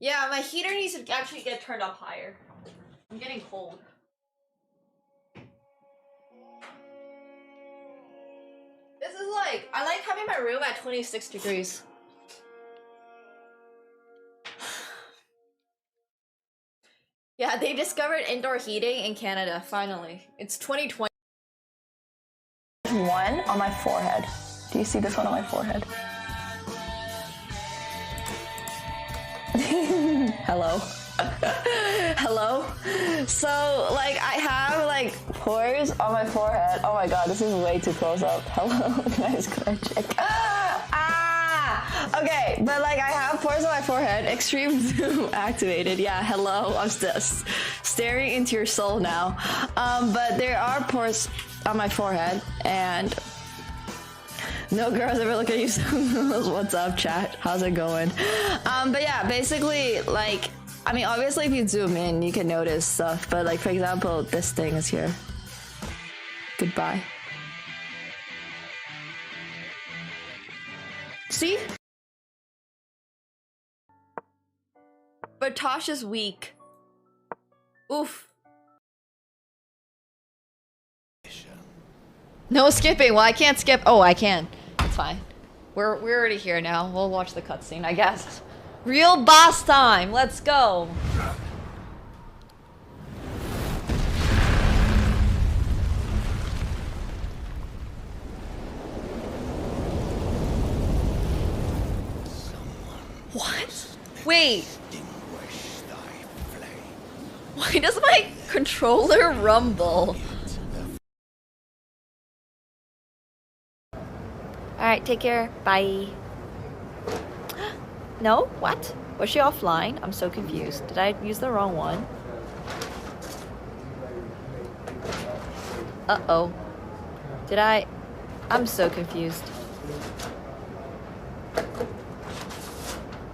Yeah, my heater needs to actually get turned up higher. I'm getting cold. This is like, I like having my room at 26 degrees. Yeah, they discovered indoor heating in Canada, finally. It's 2020. One on my forehead. Do you see this one on my forehead? Hello. Hello. So, like, I have, like, pores on my forehead. Oh my god, this is way too close up. Hello. Nice check. Okay, but, like, I have pores on my forehead. Extreme zoom activated. Yeah, hello. I'm staring into your soul now. But there are pores on my forehead, and no girls ever look at you so what's up, chat? How's it going? But yeah, basically, like, I mean, obviously if you zoom in, you can notice stuff, but like, for example, this thing is here. Goodbye. See? But Tosh is weak. Oof. No skipping. Well, I can't skip. Oh, I can. It's fine. We're already here now. We'll watch the cutscene, I guess. Real boss time. Let's go. What? Wait. Why does my controller rumble? Alright, take care. Bye. No? What? Was she offline? I'm so confused. Did I use the wrong one? Uh-oh. Did I? I'm so confused.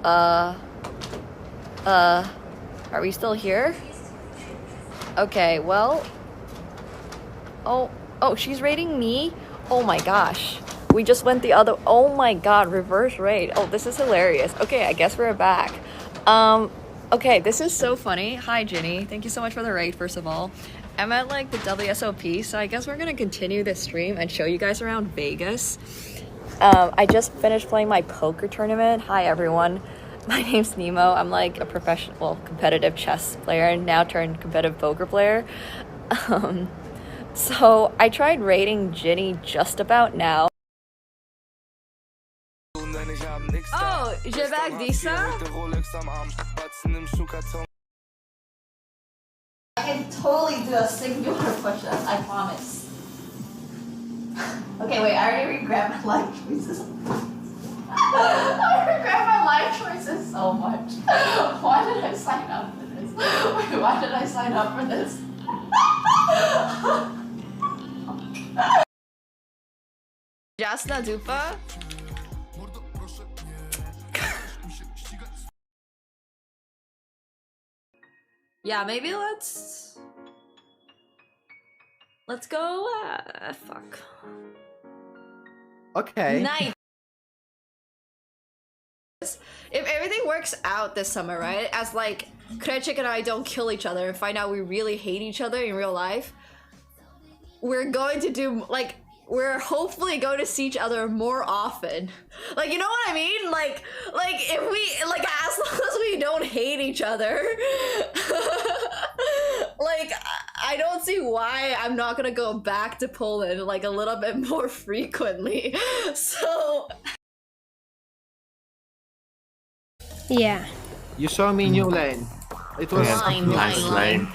Are we still here? Okay, well... Oh, she's raiding me? Oh my gosh. We just went the other... Oh my god, reverse raid. Oh, this is hilarious. Okay, I guess we're back. Okay, this is so funny. Hi, Ginny. Thank you so much for the raid, first of all. I'm at, like, the WSOP, so I guess we're gonna continue this stream and show you guys around Vegas. I just finished playing my poker tournament. Hi, everyone. My name's Nemo. I'm, like, a professional, well, competitive chess player and now turned competitive poker player. So I tried raiding Ginny just about now. Oh, je werk Disa? I can totally do a singular push-up, I promise. Okay, wait, I already regret my life choices. I regret my life choices so much. Why did I sign up for this? Wait, why did I sign up for this? Jasna Dupa? Yeah, maybe let's go, fuck. Okay. Nice. If everything works out this summer, right? As like, Krechik and I don't kill each other and find out we really hate each other in real life, we're going to do, like, we're hopefully going to see each other more often. Like, you know what I mean? Like if we, like, as long as we don't hate each other, like, I don't see why I'm not gonna go back to Poland, like, a little bit more frequently. So... Yeah. You saw me new lane. It was nice lane.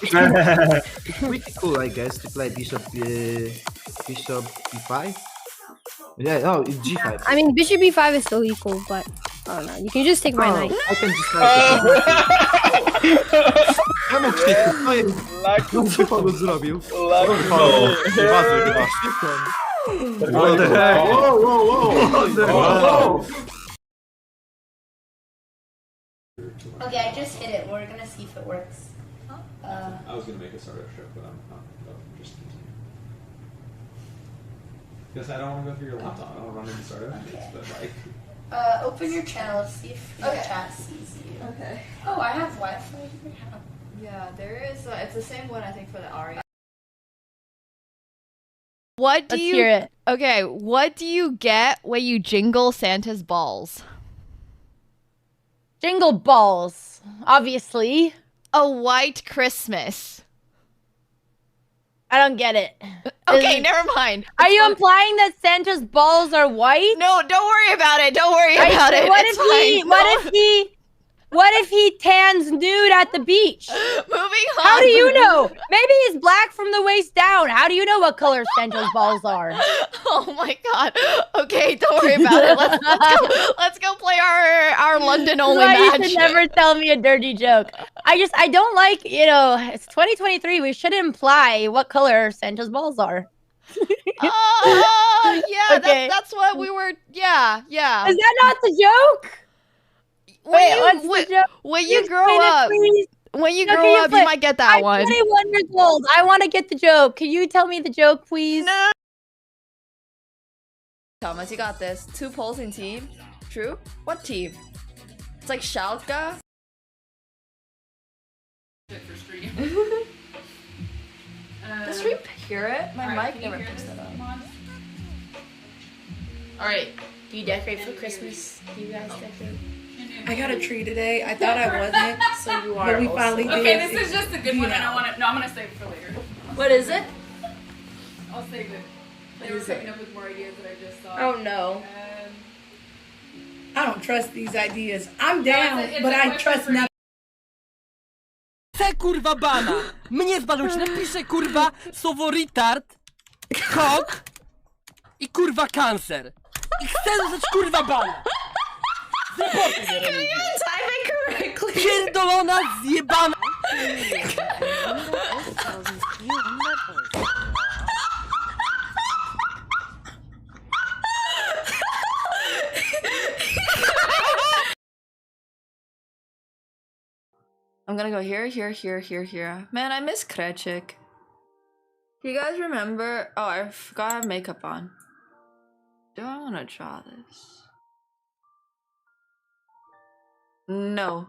pretty cool, I guess, to play bishop b5. Yeah, no, it's g5. I mean, bishop b5 is still equal, but I don't know. You can just take my knight. I can just Co ci panu zrobił? What the heck? Whoa. Okay, I just hit it. We're gonna see if it works. I was gonna make a startup trip, but I'm just continue. Because I don't want to go through your laptop. I don't run any startup things, but like. Open your channel, see if your chat sees you. Okay. Oh, I have Wi-Fi. Yeah, there is. It's the same one I think for the Aria. What do Let's you? hear it. Okay, what do you get when you jingle Santa's balls? Jingle balls, obviously. A white Christmas. I don't get it. Okay, never mind. Are you implying that Santa's balls are white? No, don't worry about it. Don't worry about it. What It's if he? fine. What if he tans nude at the beach? Moving on. How do you know? Maybe he's black from the waist down. How do you know what color Santa's balls are? Oh my god. Okay, don't worry about it. Let's go play our London only That's why match. you should never tell me a dirty joke. I don't like, it's 2023. We should imply what color Santa's balls are. Oh, yeah, Okay. that's what we were. Yeah. Is that not the joke? What's the joke? When you grow Explain it, up, please. when you No, grow can you up, play- you might get that I'm one. 21 years old. I want to get the joke. Can you tell me the joke, please? No. Thomas, you got this. 2 polls team. True? What team? It's like Schalke. Does stream hear it? My mic never picks that up. Alright, do you decorate for Christmas? Do you guys decorate? I got a tree today. I thought I wasn't, So you are but we also- finally did. Okay, this is just a good one. I Yeah. don't want to. No, I'm gonna save it for later. What is it? I'll save it. They were coming up with more ideas that I just saw. Oh no. I don't trust these ideas. I'm No, down, it's but a I question trust for nothing. Chcę kurwa bana! Mnie zbanuć, napiszę kurwa słowo retard, kok i kurwa cancer. I chcę dostać kurwa bana! Zreportuj mnie, Remigio. Type it correctly. Pierdolona, zjebana! I'm gonna go here. Man, I miss Krechik. Do you guys remember? Oh, I forgot I have makeup on. Do I want to draw this? No.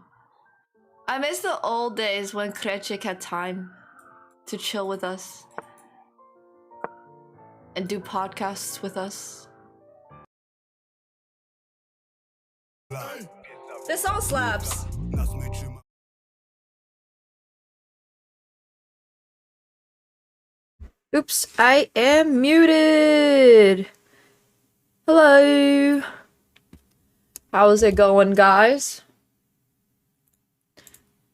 I miss the old days when Krechik had time to chill with us and do podcasts with us. This song slaps. Oops, I am muted. Hello. How's it going, guys?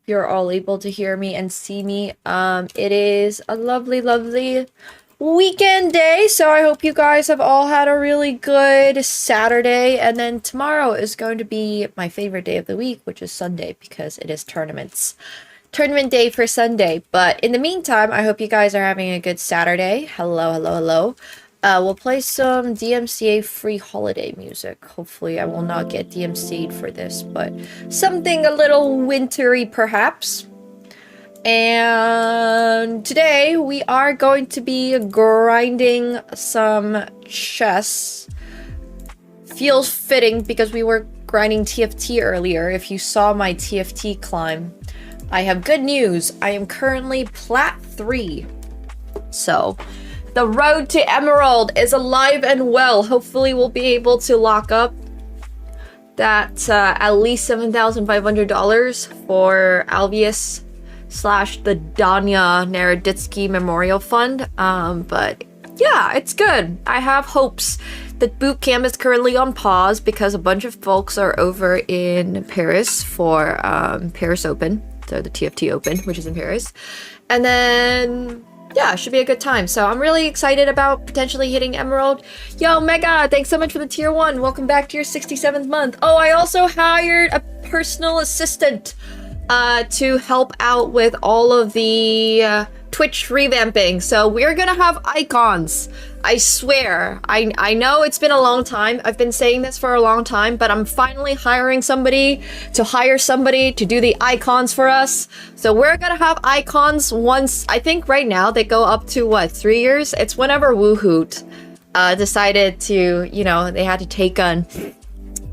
You're all able to hear me and see me. It is a lovely, lovely weekend day, so I hope you guys have all had a really good Saturday, and then tomorrow is going to be my favorite day of the week, which is Sunday, because it is tournament day for Sunday. But in the meantime, I hope you guys are having a good Saturday. Hello. We'll play some DMCA free holiday music. Hopefully I will not get DMCA'd for this, but something a little wintry perhaps. And today we are going to be grinding some chess. Feels fitting because we were grinding TFT earlier. If you saw my TFT climb, I have good news. I am currently Plat 3. So, the road to Emerald is alive and well. Hopefully we'll be able to lock up that at least $7,500 for Albius / the Danya Naroditsky Memorial Fund. But yeah, it's good. I have hopes. The boot camp is currently on pause because a bunch of folks are over in Paris for Paris Open. So the TFT Open, which is in Paris. And then yeah, it should be a good time. So I'm really excited about potentially hitting Emerald. Yo, Mega, thanks so much for the tier 1. Welcome back to your 67th month. Oh, I also hired a personal assistant to help out with all of the Twitch revamping. So we're gonna have icons. I swear. I know it's been a long time. I've been saying this for a long time, but I'm finally hiring somebody to do the icons for us. So we're gonna have icons once, I think right now they go up to what, 3 years? It's whenever Woohoot decided to, they had to take on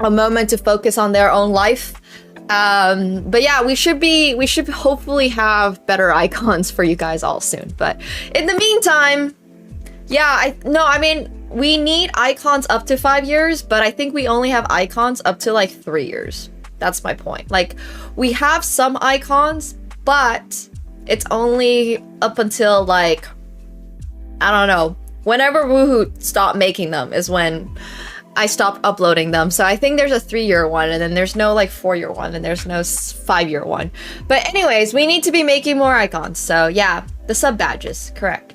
a moment to focus on their own life. But yeah, we should hopefully have better icons for you guys all soon. But in the meantime, yeah, I mean, we need icons up to 5 years, but I think we only have icons up to like 3 years. That's my point. Like, we have some icons, but it's only up until like, I don't know, whenever Woohoo stopped making them is when I stopped uploading them. So I think there's a 3-year one, and then there's no like 4-year one, and there's no 5-year one. But anyways, we need to be making more icons. So yeah, the sub badges, correct.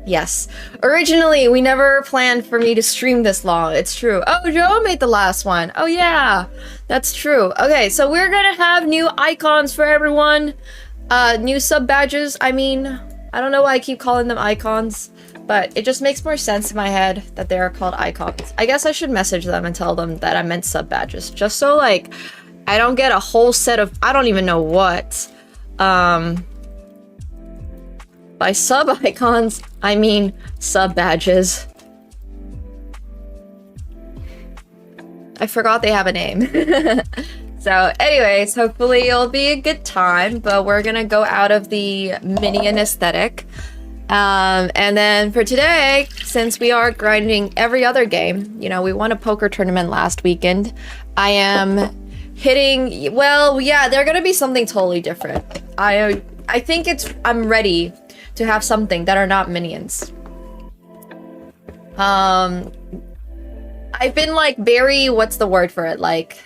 Yes. Originally, we never planned for me to stream this long. It's true. Oh, Joe made the last one. Oh yeah, that's true. Okay, so we're gonna have new icons for everyone. New sub badges. I mean, I don't know why I keep calling them icons, but it just makes more sense in my head that they are called icons. I guess I should message them and tell them that I meant sub badges, just so like I don't get a whole set of, I don't even know what. By sub icons, I mean sub badges. I forgot they have a name. So anyways, hopefully it'll be a good time, but we're gonna go out of the minion aesthetic. And then for today, since we are grinding every other game, you know, we won a poker tournament last weekend. I am hitting, well, yeah, they're gonna be something totally different. I think I'm ready to have something that are not minions. I've been like very, what's the word for it? Like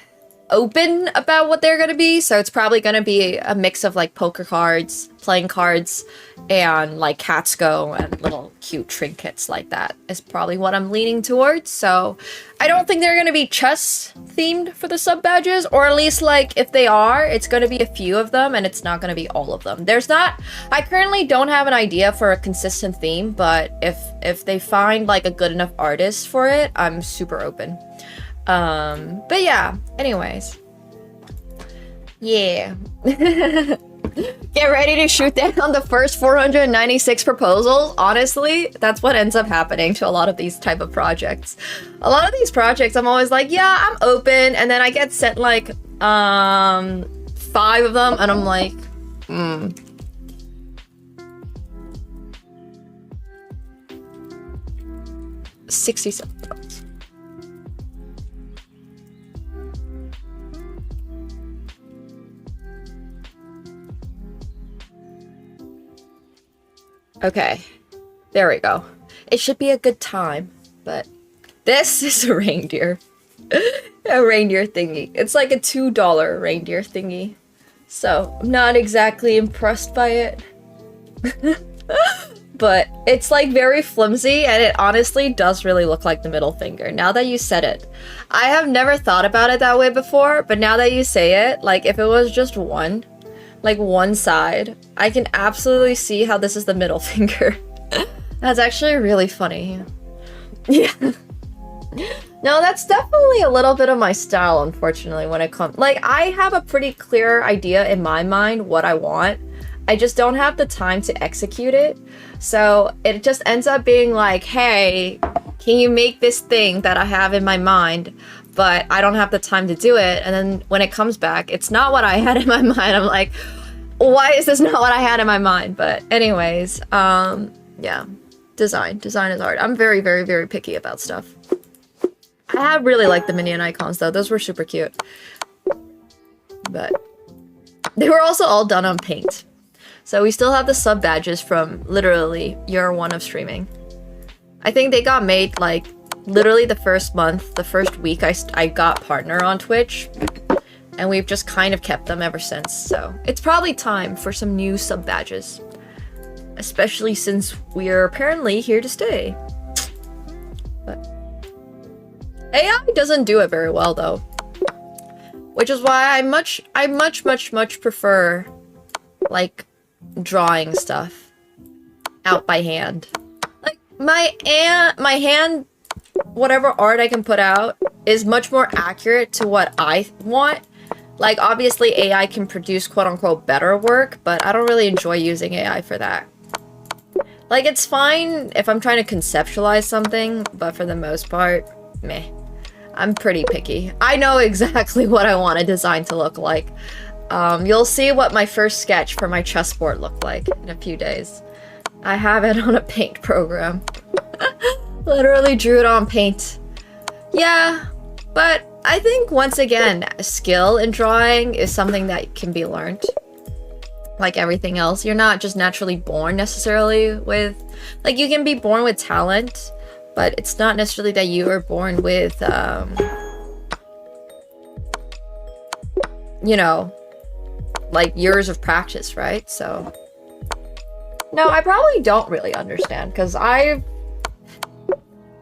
open about what they're gonna be. So it's probably gonna be a mix of like poker cards, playing cards, and like Catsko and little cute trinkets like that is probably what I'm leaning towards. So I don't think they're gonna be chess themed for the sub badges, or at least like if they are, it's gonna be a few of them and it's not gonna be all of them. I currently don't have an idea for a consistent theme, but if they find like a good enough artist for it, I'm super open. But yeah, anyways. Yeah. Get ready to shoot down the first 496 proposals. Honestly, that's what ends up happening to a lot of these type of projects. A lot of these projects, I'm always like, yeah, I'm open, and then I get sent like 5 of them, and I'm like, 67 bucks. Okay, there we go. It should be a good time, but this is a reindeer. A reindeer thingy. It's like a $2 reindeer thingy. So, I'm not exactly impressed by it. But it's like very flimsy, and it honestly does really look like the middle finger. Now that you said it. I have never thought about it that way before, but now that you say it, like if it was just one, like one side, I can absolutely see how this is the middle finger. That's actually really funny. Yeah. No, that's definitely a little bit of my style, unfortunately, when it comes... Like, I have a pretty clear idea in my mind what I want. I just don't have the time to execute it. So it just ends up being like, hey, can you make this thing that I have in my mind? But I don't have the time to do it. And then when it comes back, it's not what I had in my mind. I'm like, why is this not what I had in my mind? But anyways, yeah, design is hard. I'm very, very, very picky about stuff. I really like the minion icons though. Those were super cute. But they were also all done on paint. So we still have the sub badges from literally year 1 of streaming. I think they got made like literally the first month, the first week I got partner on Twitch. And we've just kind of kept them ever since. So it's probably time for some new sub badges. Especially since we're apparently here to stay. But AI doesn't do it very well though. Which is why I much prefer like drawing stuff out by hand. Like my hand, whatever art I can put out is much more accurate to what I want. Like obviously AI can produce quote unquote better work, but I don't really enjoy using AI for that. Like it's fine if I'm trying to conceptualize something, but for the most part, meh. I'm pretty picky. I know exactly what I want a design to look like. You'll see what my first sketch for my chessboard looked like in a few days. I have it on a paint program. Literally drew it on paint. Yeah, but I think once again, skill in drawing is something that can be learned. Like everything else, you're not just naturally born necessarily with, like you can be born with talent, but it's not necessarily that you are born with, you know, like years of practice, right? So, no, I probably don't really understand because I've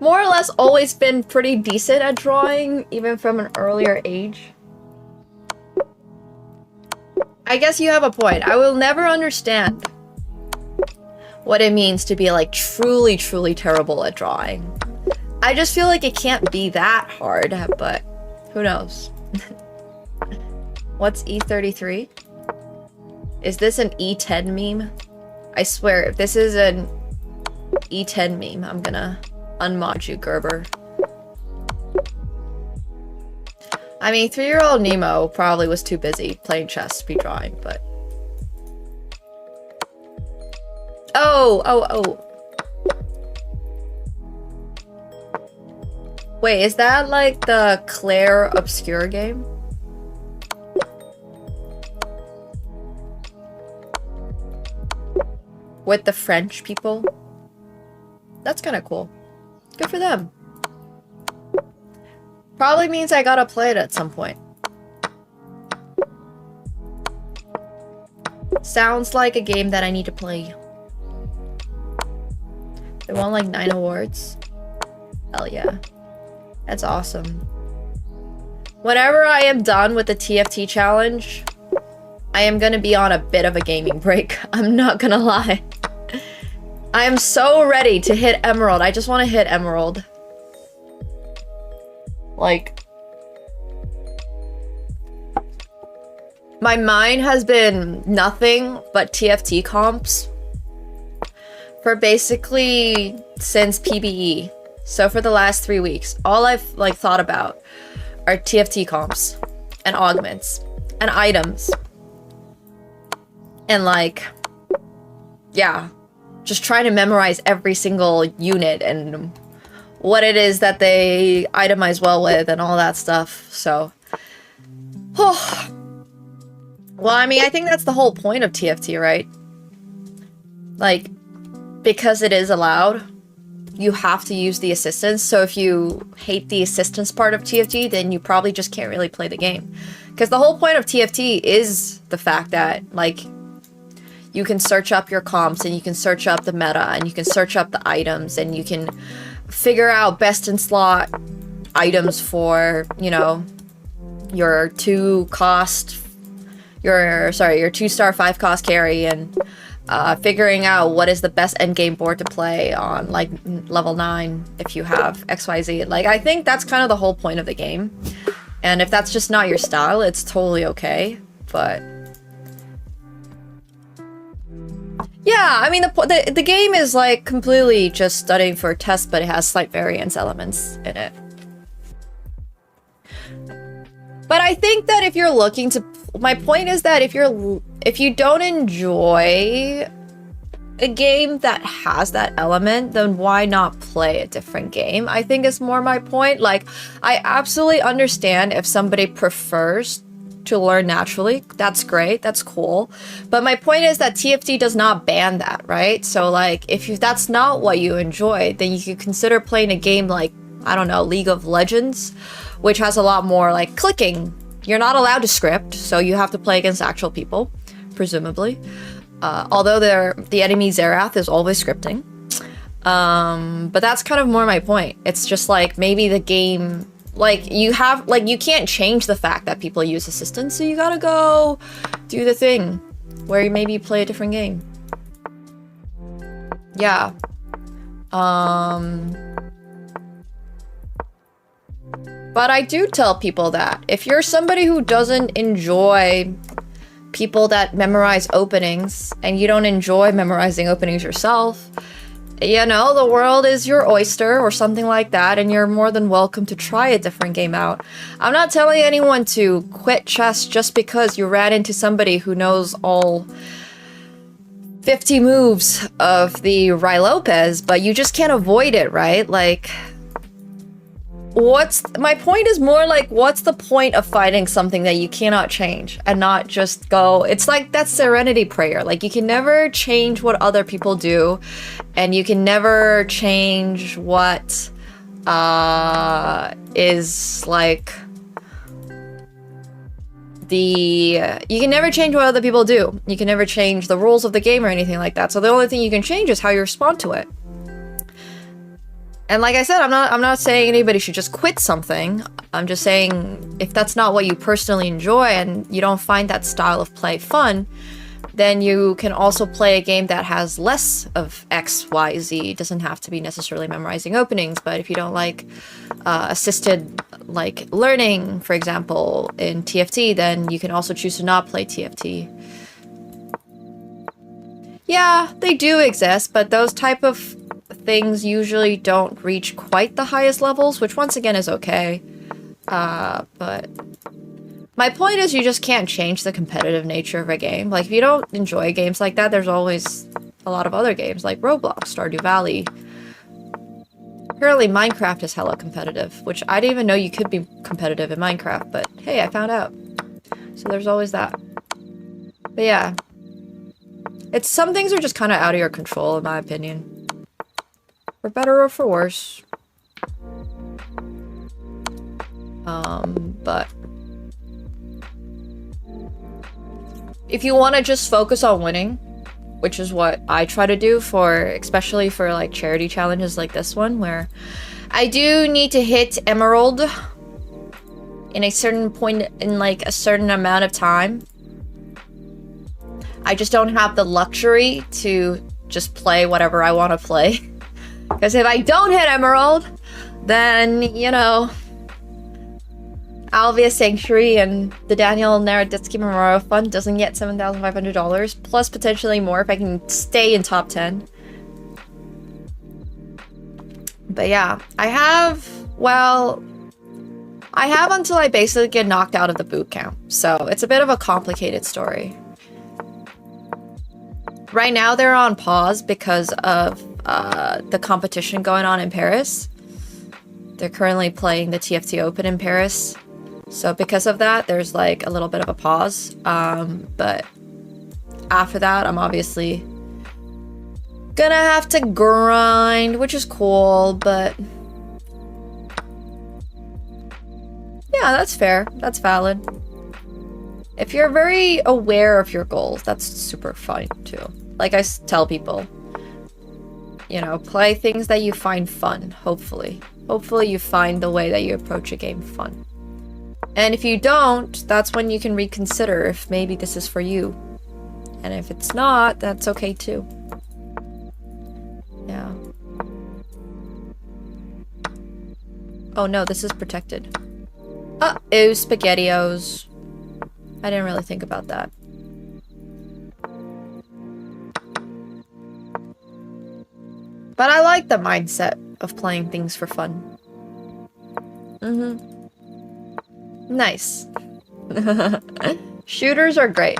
more or less always been pretty decent at drawing, even from an earlier age. I guess you have a point. I will never understand what it means to be like truly, truly terrible at drawing. I just feel like it can't be that hard, but who knows? What's E33? Is this an E10 meme? I swear, if this is an E10 meme, I'm gonna unmod you, Gerber. I mean, 3-year-old Nemo probably was too busy playing chess to be drawing, but... Oh. Wait, is that like the Claire Obscure game? With the French people? That's kind of cool. Good for them. Probably means I gotta play it at some point. Sounds like a game that I need to play. They won like 9 awards. Hell yeah. That's awesome. Whenever I am done with the TFT challenge, I am gonna be on a bit of a gaming break. I'm not gonna lie. I am so ready to hit Emerald. I just want to hit Emerald. Like, my mind has been nothing but TFT comps for basically since PBE. So for the last 3 weeks, all I've like thought about are TFT comps and augments and items. And like, yeah, just trying to memorize every single unit and what it is that they itemize well with and all that stuff. So, well, I mean, I think that's the whole point of TFT, right? Like, because it is allowed, you have to use the assistance. So if you hate the assistance part of TFT, then you probably just can't really play the game. Because the whole point of TFT is the fact that, like, you can search up your comps and you can search up the meta and you can search up the items and you can figure out best in slot items for, you know, your 2-star 5 cost carry and figuring out what is the best endgame board to play on like level 9 if you have XYZ. Like, I think that's kind of the whole point of the game. And if that's just not your style, it's totally okay. But yeah, I mean, the game is like completely just studying for a test, but it has slight variance elements in it. But I think that if you're looking to, my point is that if you don't enjoy a game that has that element, then why not play a different game? I think is more my point. Like, I absolutely understand if somebody prefers to learn naturally. That's great, that's cool. But my point is that TFT does not ban that, right? So like, if that's not what you enjoy, then you could consider playing a game like, I don't know, League of Legends, which has a lot more like clicking. You're not allowed to script, so you have to play against actual people, presumably. Although the enemy Zerath is always scripting. But that's kind of more my point. It's just like, maybe the game, like, you can't change the fact that people use assistance, so you gotta go do the thing where you maybe play a different game. Yeah. But I do tell people that if you're somebody who doesn't enjoy people that memorize openings and you don't enjoy memorizing openings yourself, you know, the world is your oyster or something like that, and you're more than welcome to try a different game out. I'm not telling anyone to quit chess just because you ran into somebody who knows all 50 moves of the Rai Lopez, but you just can't avoid it, right? Like, my point is more like, what's the point of fighting something that you cannot change and not just go, it's like that serenity prayer. Like, you can never change what other people do, and you can never change what is like you can never change what other people do. You can never change the rules of the game or anything like that. So the only thing you can change is how you respond to it. And like I said, I'm not saying anybody should just quit something. I'm just saying if that's not what you personally enjoy and you don't find that style of play fun, then you can also play a game that has less of X, Y, Z. It doesn't have to be necessarily memorizing openings, but if you don't like assisted like learning, for example, in TFT, then you can also choose to not play TFT. Yeah, they do exist, but those type of things usually don't reach quite the highest levels, which once again is okay. But my point is you just can't change the competitive nature of a game. Like, if you don't enjoy games like that, there's always a lot of other games like Roblox, Stardew Valley. Apparently Minecraft is hella competitive, which I didn't even know you could be competitive in Minecraft, but hey, I found out. So there's always that. But yeah. Some things are just kind of out of your control, in my opinion. For better or for worse. But if you want to just focus on winning, which is what I try to do especially for like charity challenges like this one, where I do need to hit Emerald in a certain point in like a certain amount of time. I just don't have the luxury to just play whatever I want to play. Because if I don't hit Emerald, then, you know, Alvia Sanctuary and the Daniel Naroditsky Memorial Fund doesn't get $7,500, plus potentially more if I can stay in top 10. But yeah, I have until I basically get knocked out of the boot camp, so it's a bit of a complicated story. Right now they're on pause because of the competition going on in Paris. They're currently playing the TFT Open in Paris. So because of that, there's like a little bit of a pause. But after that, I'm obviously gonna have to grind, which is cool, but yeah, that's fair. That's valid. If you're very aware of your goals, that's super fun too. Like I tell people, you know, play things that you find fun, hopefully. Hopefully you find the way that you approach a game fun. And if you don't, that's when you can reconsider if maybe this is for you. And if it's not, that's okay too. Yeah. Oh no, this is protected. Ew, SpaghettiOs. I didn't really think about that. But I like the mindset of playing things for fun. Nice. Shooters are great.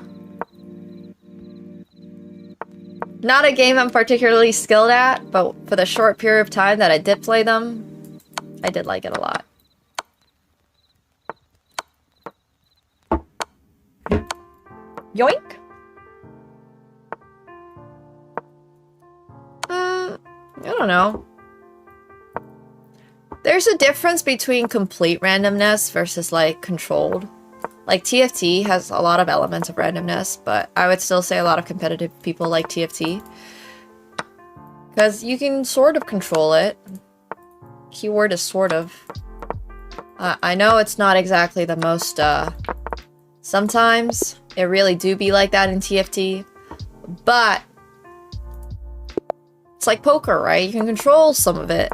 Not a game I'm particularly skilled at, but for the short period of time that I did play them, I did like it a lot. Yoink! I don't know. There's a difference between complete randomness versus like controlled. Like TFT has a lot of elements of randomness, but I would still say a lot of competitive people like TFT. Because you can sort of control it. Keyword is sort of. I know it's not exactly the most, sometimes it really do be like that in TFT, but it's like poker, right? You can control some of it,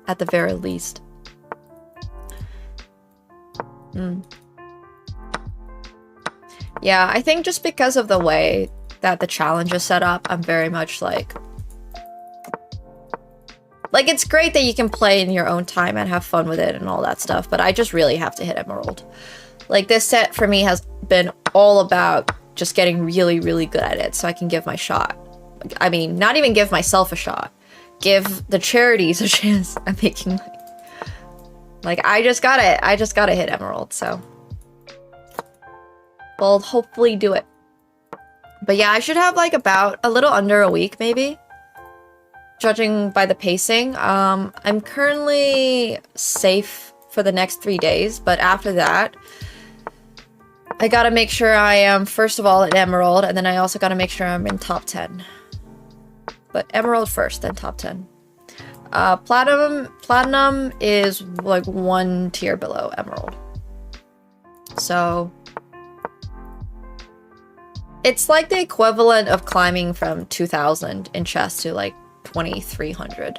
at the very least. Yeah, I think just because of the way that the challenge is set up, I'm very much like, Like, it's great that you can play in your own time and have fun with it and all that stuff, but I just really have to hit Emerald. Like, this set for me has been all about just getting really, really good at it so I can give my shot. I mean, not even give myself a shot. Give the charities a chance at making money. Like, I just gotta hit Emerald, so. We'll hopefully do it. But yeah, I should have like about a little under a week, maybe. Judging by the pacing. I'm currently safe for the next 3 days, but after that, I gotta make sure I am, first of all, at Emerald, and then I also gotta make sure I'm in top 10. But Emerald first, then top 10. Platinum is like 1 tier below Emerald. So it's like the equivalent of climbing from 2000 in chess to like 2300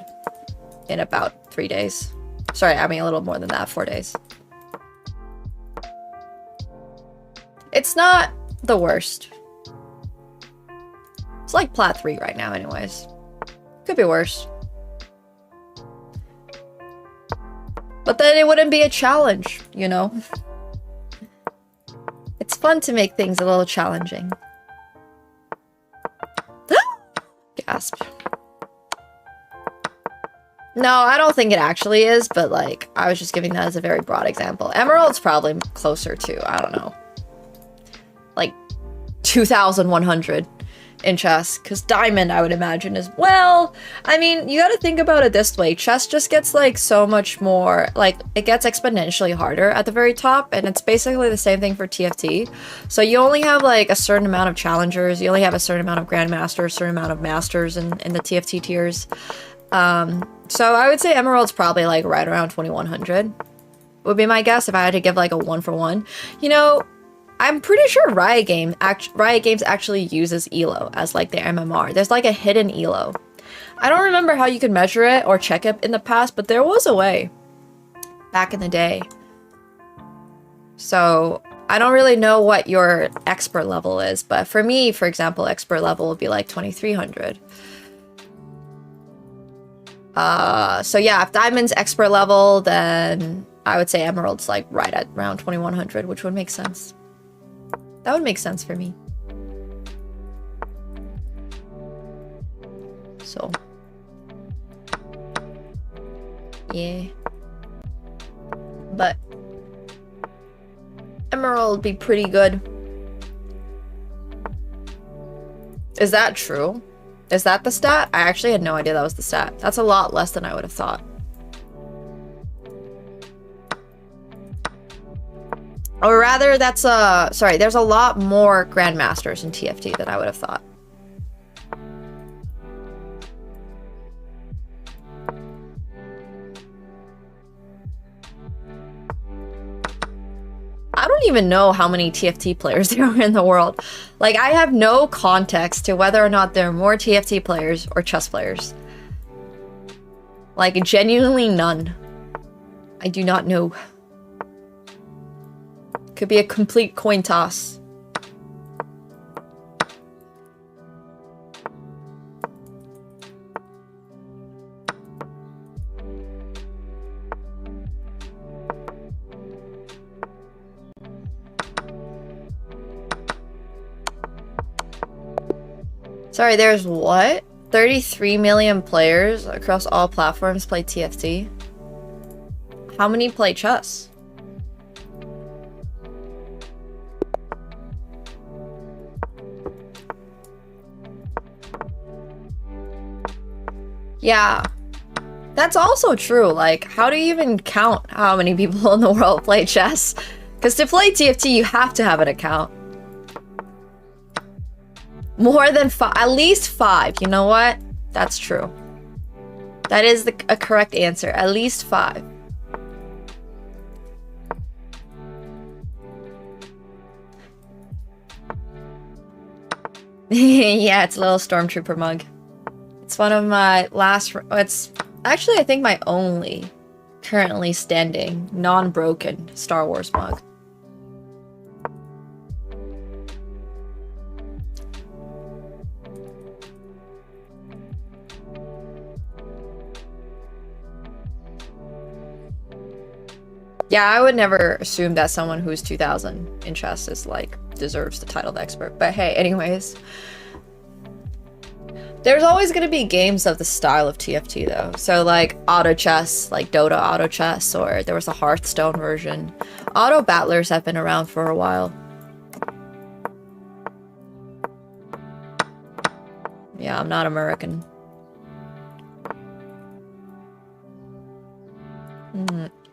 in about 3 days. Sorry, I mean a little more than that, 4 days. It's not the worst. It's like Plat 3 right now anyways. Could be worse. But then it wouldn't be a challenge, you know? It's fun to make things a little challenging. Gasp. No, I don't think it actually is, but like, I was just giving that as a very broad example. Emerald's probably closer to, I don't know, like 2,100 in chess, because Diamond, I would imagine, is, well, I mean, you gotta think about it this way. Chess just gets like so much more, like, it gets exponentially harder at the very top, and it's basically the same thing for TFT. So you only have like a certain amount of challengers, you only have a certain amount of grandmasters, a certain amount of masters in the TFT tiers. So I would say Emerald's probably like right around 2,100 would be my guess if I had to give like a 1-for-1. You know, I'm pretty sure Riot Games actually uses Elo as like their MMR. There's like a hidden Elo. I don't remember how you could measure it or check it in the past, but there was a way back in the day. So I don't really know what your expert level is, but for me, for example, expert level would be like 2,300. So yeah, if Diamond's expert level, then I would say Emerald's like right at around 2,100, which would make sense. That would make sense for me. So. Yeah. But Emerald would be pretty good. Is that true? Is that the stat? I actually had no idea that was the stat. That's a lot less than I would have thought. Or rather, that's sorry, there's a lot more grandmasters in TFT than I would have thought. I don't even know how many TFT players there are in the world. Like, I have no context to whether or not there are more TFT players or chess players. Like, genuinely none. I do not know. Could be a complete coin toss. Sorry, there's what? 33 million players across all platforms play TFT? How many play chess? Yeah, that's also true. Like, how do you even count how many people in the world play chess? Because to play TFT, you have to have an account. More than 5, at least 5. You know what? That's true. That is a correct answer. At least 5. Yeah, it's a little Stormtrooper mug. It's one of my last... It's actually, I think, my only currently standing, non-broken Star Wars mug. Yeah, I would never assume that someone who's 2000 in chess is like deserves the title of expert. But hey, anyways. There's always gonna be games of the style of TFT though. So like auto chess, like Dota auto chess, or there was a Hearthstone version. Auto battlers have been around for a while. Yeah, I'm not American.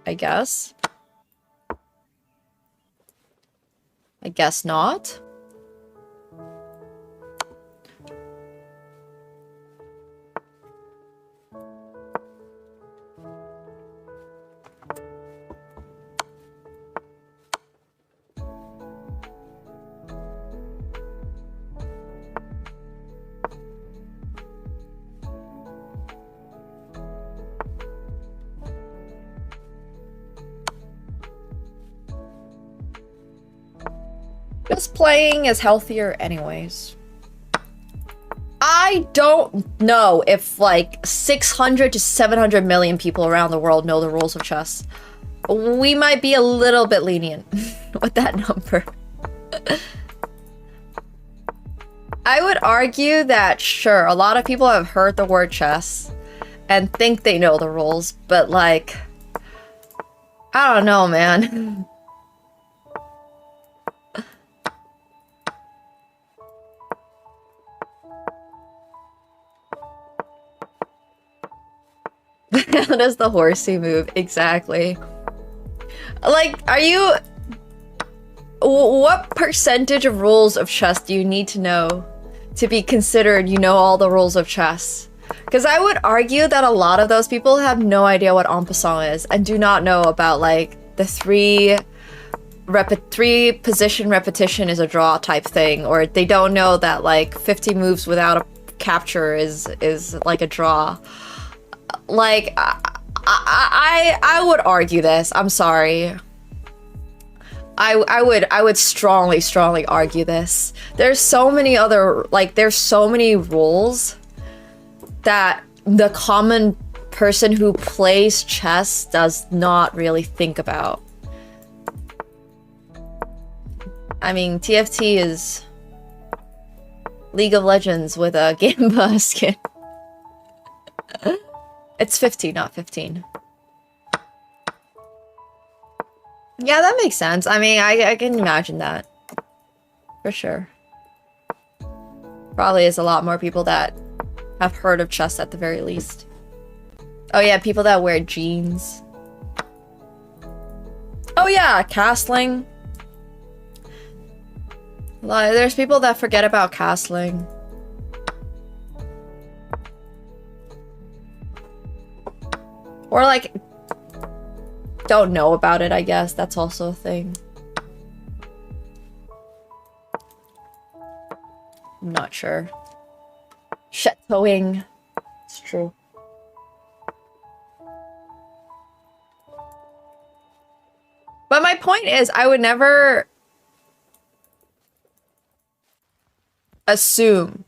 I guess. I guess not. Just playing is healthier anyways. I don't know if like 600 to 700 million people around the world know the rules of chess. We might be a little bit lenient with that number. I would argue that sure, a lot of people have heard the word chess and think they know the rules, but like, I don't know, man. How does the horsey move? Exactly. Like, are you... What percentage of rules of chess do you need to know to be considered you know all the rules of chess? Because I would argue that a lot of those people have no idea what en passant is and do not know about, like, the three position repetition is a draw type thing, or they don't know that, like, 50 moves without a capture is like a draw. Like, I would argue this. I'm sorry. I would strongly argue this. There's so many other, like, there's so many rules that the common person who plays chess does not really think about. I mean, TFT is League of Legends with a Gamba skin. It's 50, not 15. Yeah, that makes sense. I mean, I can imagine that. For sure. Probably is a lot more people that have heard of chess at the very least. Oh yeah, people that wear jeans. Oh yeah, castling. Like, there's people that forget about castling. Or like, don't know about it, I guess. That's also a thing. I'm not sure. Chateauing. It's true. But my point is, I would never assume.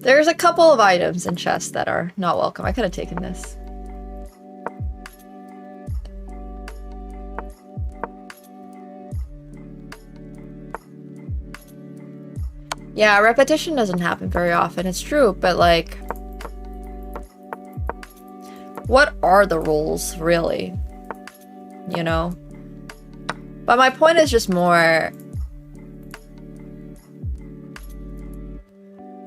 There's a couple of items in chess that are not welcome. I could have taken this. Yeah, repetition doesn't happen very often, it's true, but like, what are the rules, really? You know? But my point is just more...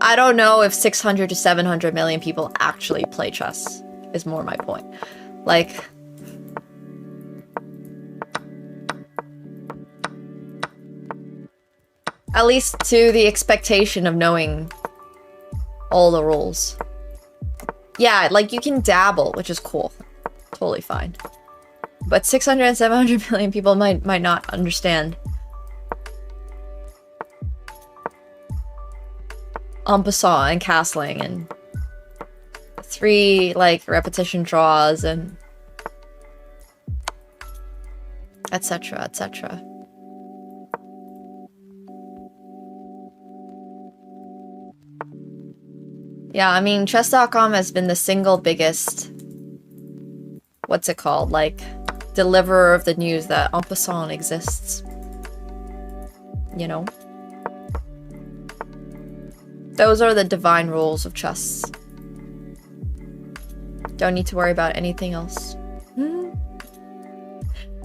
I don't know if 600 to 700 million people actually play chess, is more my point. Like... at least to the expectation of knowing all the rules. Yeah, like, you can dabble, which is cool. Totally fine. But 600 and 700 million people might not understand. En passant and castling and 3, like, repetition draws and etc, etc. Yeah, I mean, chess.com has been the single biggest, what's it called, like, deliverer of the news that en passant exists. You know? Those are the divine rules of chess. Don't need to worry about anything else.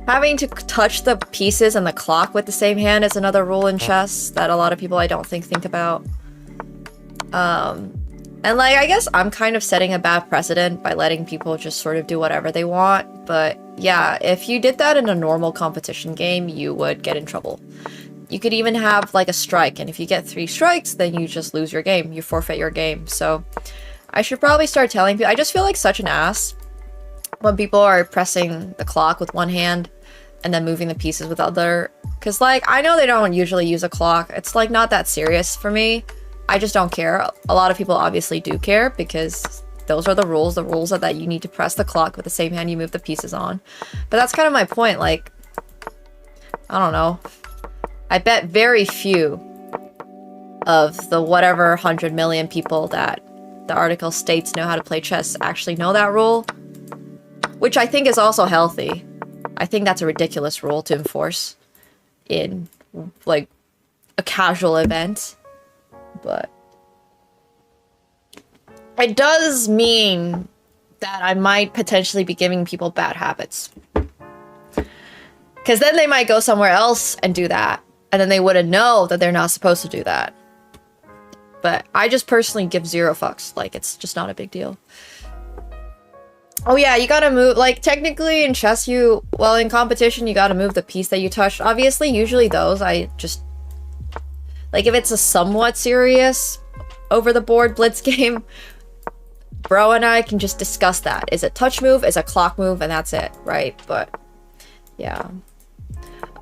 Having to touch the pieces and the clock with the same hand is another rule in chess that a lot of people I don't think about. And like, I guess I'm kind of setting a bad precedent by letting people just sort of do whatever they want. But yeah, if you did that in a normal competition game, you would get in trouble. You could even have like a strike, and if you get 3 strikes, then you just lose your game. You forfeit your game. So I should probably start telling people. I just feel like such an ass when people are pressing the clock with one hand and then moving the pieces with the other. Because like, I know they don't usually use a clock. It's like not that serious for me. I just don't care. A lot of people obviously do care because those are the rules. The rules are that you need to press the clock with the same hand you move the pieces on. But that's kind of my point. Like, I don't know. I bet very few of the whatever 100 million people that the article states know how to play chess actually know that rule. Which I think is also healthy. I think that's a ridiculous rule to enforce in, like, a casual event. But it does mean that I might potentially be giving people bad habits. Because then they might go somewhere else and do that. And then they wouldn't know that they're not supposed to do that. But I just personally give 0 fucks. Like, it's just not a big deal. Oh yeah, you gotta move, like, technically in chess well, in competition, you gotta move the piece that you touched. Obviously, usually those, I just, like, if it's a somewhat serious over-the-board blitz game, bro and I can just discuss that. Is it touch move, is it clock move, and that's it, right? But, yeah.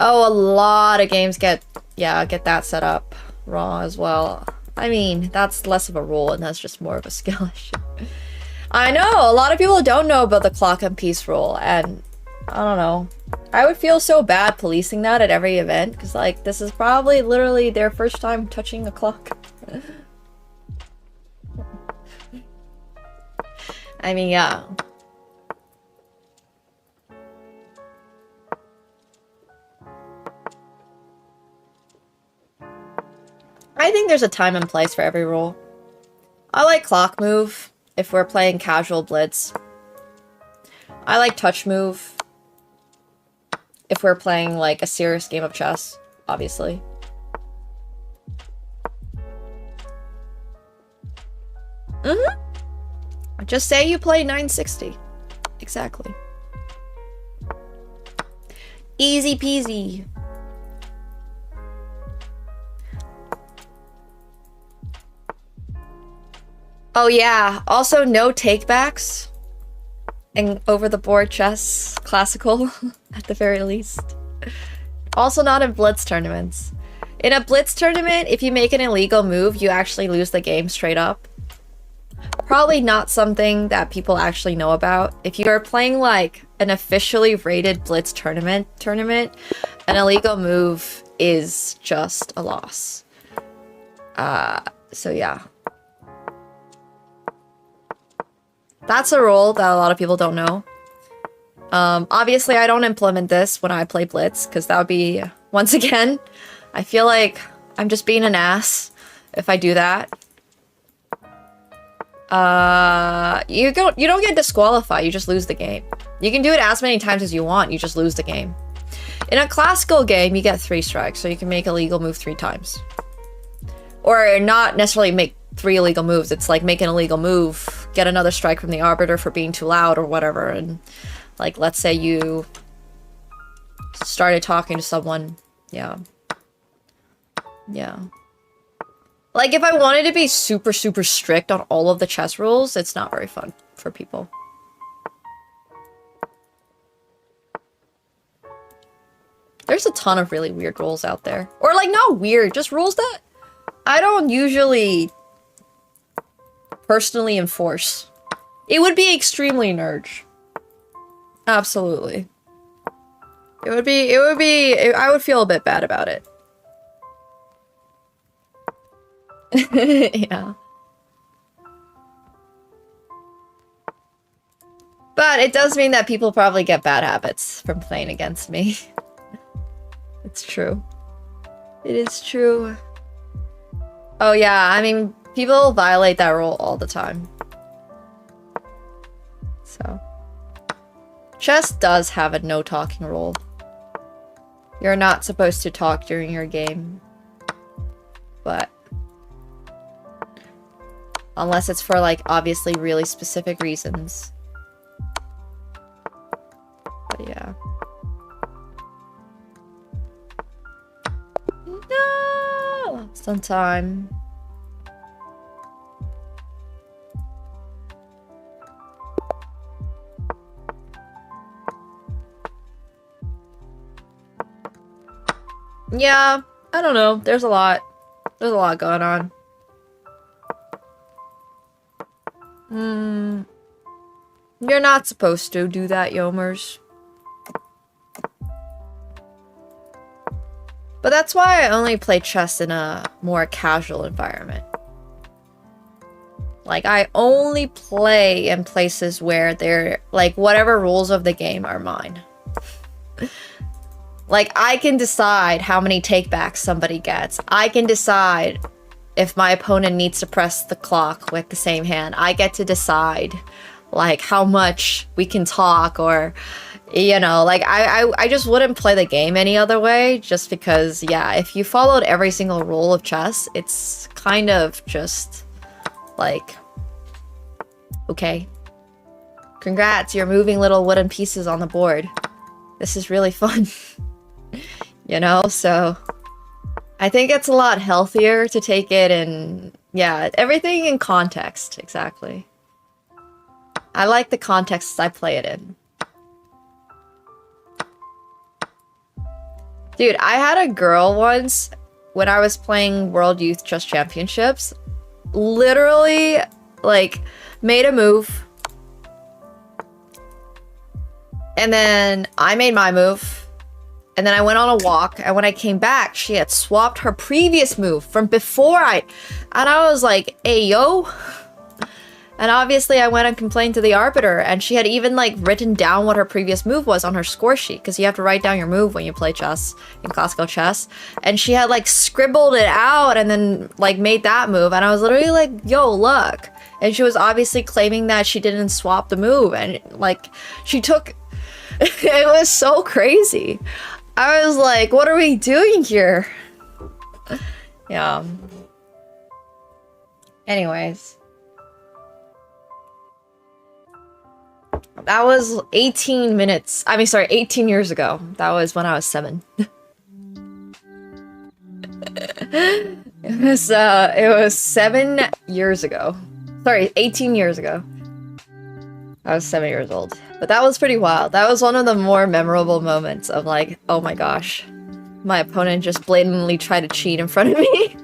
Oh, a lot of games get that set up wrong as well. I mean, that's less of a rule, and that's just more of a skill issue. I know, a lot of people don't know about the clock and piece rule, and I don't know. I would feel so bad policing that at every event, because, like, this is probably literally their first time touching a clock. I mean, yeah. I think there's a time and place for every rule. I like clock move if we're playing casual blitz. I like touch move if we're playing like a serious game of chess, obviously. Just say you play 960. Exactly. Easy peasy. Oh yeah, also no takebacks in over-the-board chess, classical, at the very least. Also not in blitz tournaments. In a blitz tournament, if you make an illegal move, you actually lose the game straight up. Probably not something that people actually know about. If you are playing like an officially rated blitz tournament, an illegal move is just a loss. So yeah. That's a rule that a lot of people don't know. Obviously, I don't implement this when I play Blitz, because that would be, once again, I feel like I'm just being an ass if I do that. You don't get disqualified, you just lose the game. You can do it as many times as you want, you just lose the game. In a classical game, you get 3 strikes, so you can make a legal move 3 times. Or not necessarily make 3 illegal moves, it's like make an illegal move, get another strike from the arbiter for being too loud or whatever, and like let's say you started talking to someone, yeah. Like if I wanted to be super strict on all of the chess rules, it's not very fun for people. There's a ton of really weird rules out there. Or like not weird, just rules that I don't usually personally enforce. It would be extremely nerd. Absolutely. I would feel a bit bad about it. Yeah. But it does mean that people probably get bad habits from playing against me. It's true. It is true. Oh yeah, I mean, people violate that rule all the time. So. Chess does have a no talking rule. You're not supposed to talk during your game. But unless it's for like obviously really specific reasons. But yeah. No! Sometime. Yeah, I don't know. There's a lot. There's a lot going on. You're not supposed to do that, Yomers. But that's why I only play chess in a more casual environment. Like, I only play in places where they're, like, whatever rules of the game are mine. Like, I can decide how many takebacks somebody gets. I can decide if my opponent needs to press the clock with the same hand. I get to decide, like, how much we can talk or, you know, like, I just wouldn't play the game any other way just because, yeah, if you followed every single rule of chess, it's kind of just, like, okay. Congrats, you're moving little wooden pieces on the board. This is really fun. You know, so I think it's a lot healthier to take it in, yeah, everything in context, exactly. I like the contexts I play it in. Dude, I had a girl once when I was playing World Youth Chess Championships, literally, like, made a move. And then I made my move. And then I went on a walk, and when I came back, she had swapped her previous move from before and I was like, hey, yo. And obviously I went and complained to the arbiter, and she had even, like, written down what her previous move was on her score sheet, because you have to write down your move when you play chess in classical chess. And she had, like, scribbled it out and then, like, made that move, and I was literally like, yo, look. And she was obviously claiming that she didn't swap the move, and, like, she took... It was so crazy. I was like, what are we doing here? Yeah. Anyways. That was 18 minutes. I mean, sorry, 18 years ago. That was when I was 7. It was 7 years ago. Sorry, 18 years ago. I was 7 years old. But that was pretty wild. That was one of the more memorable moments of, like, oh my gosh. My opponent just blatantly tried to cheat in front of me.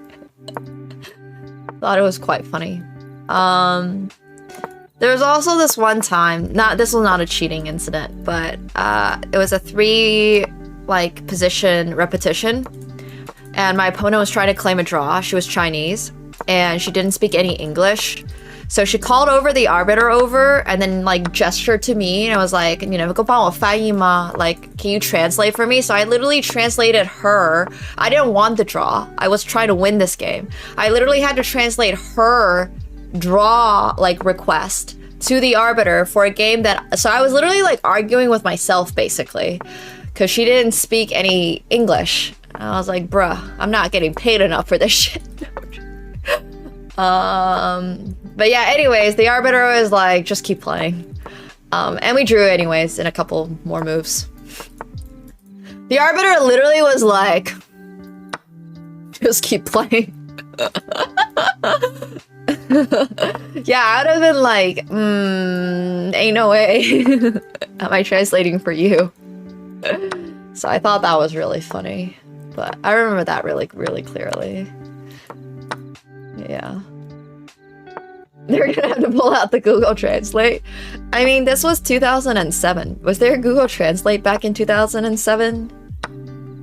Thought it was quite funny. There was also this one time, this was not a cheating incident, but it was a 3, like, position repetition. And my opponent was trying to claim a draw. She was Chinese, and she didn't speak any English. So she called over the arbiter over and then, like, gestured to me, and I was like, you know, 帮我翻译吗? Like, can you translate for me? So I literally translated her. I didn't want the draw. I was trying to win this game. I literally had to translate her draw, like, request to the arbiter for a game that... So I was literally, like, arguing with myself, basically, because she didn't speak any English. And I was like, bruh, I'm not getting paid enough for this shit. But yeah, anyways, the arbiter was like, just keep playing. And we drew anyways in a couple more moves. The arbiter literally was like, just keep playing. Yeah, I would have been like, ain't no way. Am I translating for you? So I thought that was really funny. But I remember that really, really clearly. Yeah. They're gonna have to pull out the Google Translate. I mean, this was 2007. Was there a Google Translate back in 2007?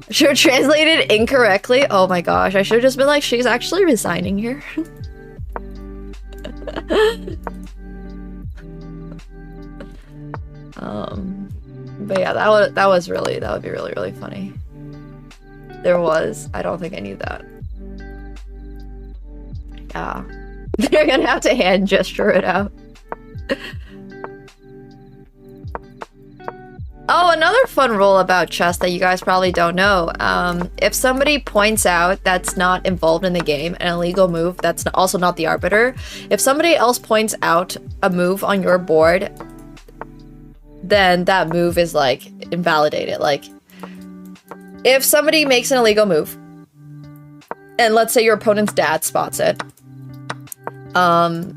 Should have translated incorrectly? Oh my gosh, I should have just been like, she's actually resigning here. But yeah, that would be really, really funny. I don't think I knew that. Yeah. They're gonna have to hand gesture it out. Oh, another fun rule about chess that you guys probably don't know. If somebody points out that's not involved in the game, an illegal move that's also not the arbiter, if somebody else points out a move on your board, then that move is like invalidated. Like, if somebody makes an illegal move, and let's say your opponent's dad spots it, and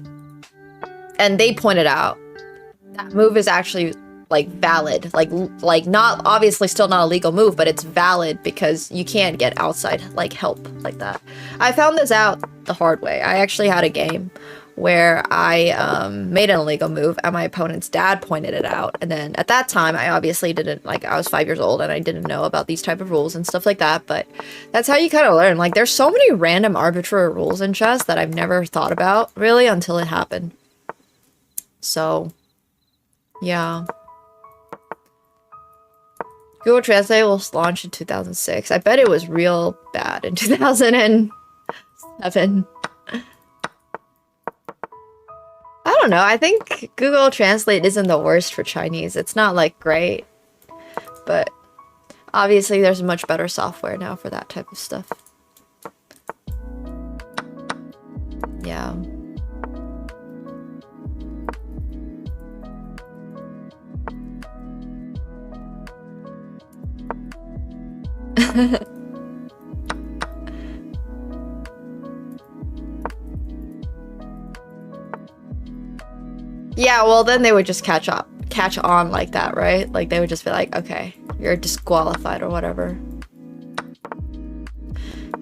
they point it out, that move is actually like valid, like not obviously still not a legal move, but it's valid because you can't get outside like help like that. I found this out the hard way. I actually had a game where I made an illegal move and my opponent's dad pointed it out, and then at that time I obviously didn't, like, I was 5 years old and I didn't know about these type of rules and stuff like that, but that's how you kind of learn. Like, there's so many random arbitrary rules in chess that I've never thought about really until it happened. So yeah. Google Translate was launched in 2006. I bet it was real bad in 2007. I don't know. I think Google Translate isn't the worst for Chinese. It's not like great, but obviously there's much better software now for that type of stuff. Yeah. Yeah, well then they would just catch on like that, right? Like they would just be like, okay, you're disqualified or whatever.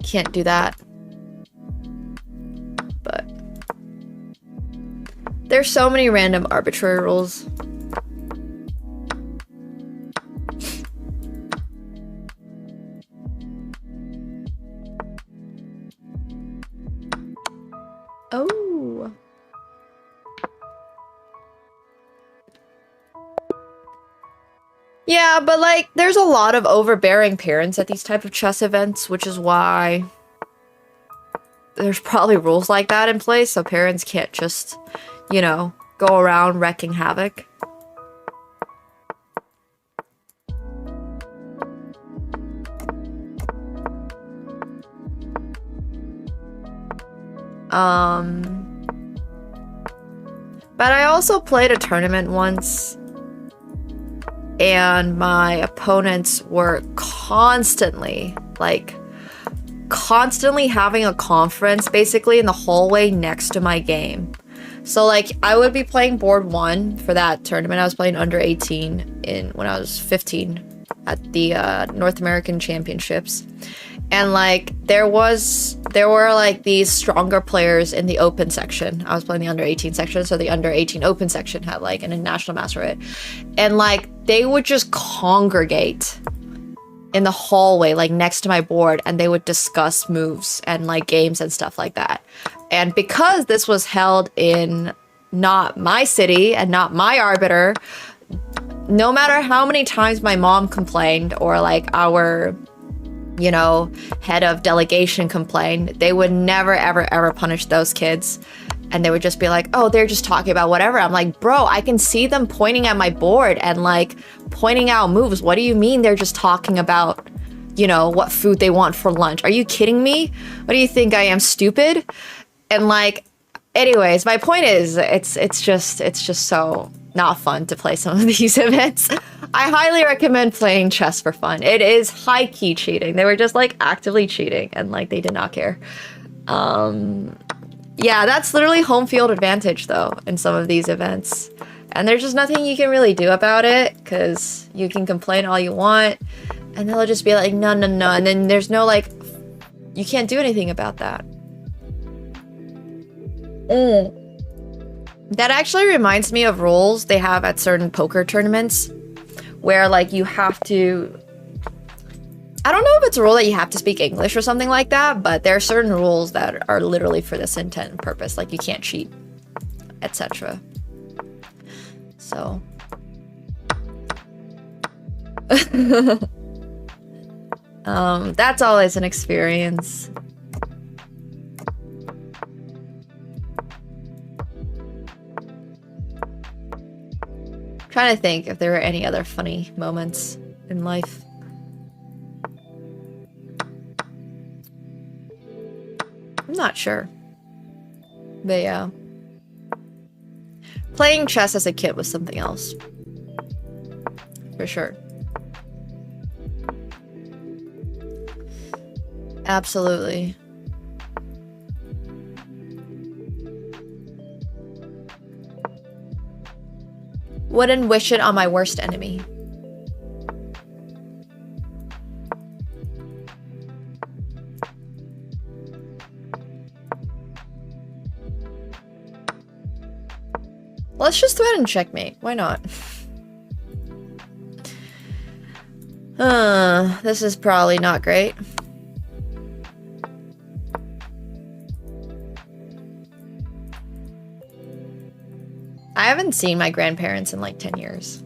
Can't do that. But there's so many random arbitrary rules. Oh. Yeah, but like, there's a lot of overbearing parents at these type of chess events, which is why there's probably rules like that in place, so parents can't just, you know, go around wrecking havoc. But I also played a tournament once, and my opponents were constantly having a conference basically in the hallway next to my game. So like, I would be playing board 1 for that tournament. I was playing under 18 when I was 15 at the North American Championships. And like, there were like these stronger players in the open section. I was playing the under 18 section, so the under 18 open section had like an international master rate. And like, they would just congregate in the hallway, like next to my board, and they would discuss moves and like games and stuff like that. And because this was held in not my city and not my arbiter, no matter how many times my mom complained or like our, you know, head of delegation complained, they would never, ever, ever punish those kids. And they would just be like, oh, they're just talking about whatever. I'm like, bro, I can see them pointing at my board and like pointing out moves. What do you mean they're just talking about, you know, what food they want for lunch? Are you kidding me? What do you think, I am stupid? And like, anyways, my point is, it's just so not fun to play some of these events. I highly recommend playing chess for fun. It is high-key cheating. They were just like actively cheating and like they did not care. Yeah, that's literally home field advantage though in some of these events. And there's just nothing you can really do about it because you can complain all you want and they'll just be like, no, no, no. And then there's no like, you can't do anything about that. That actually reminds me of rules they have at certain poker tournaments where like you have to, I don't know if it's a rule that you have to speak English or something like that, but there are certain rules that are literally for this intent and purpose, like you can't cheat, etc. So That's always an experience. Trying to think if there were any other funny moments in life. I'm not sure. But yeah. Playing chess as a kid was something else. For sure. Absolutely. Wouldn't wish it on my worst enemy. Let's just go ahead and checkmate. Why not? This is probably not great. I haven't seen my grandparents in like 10 years.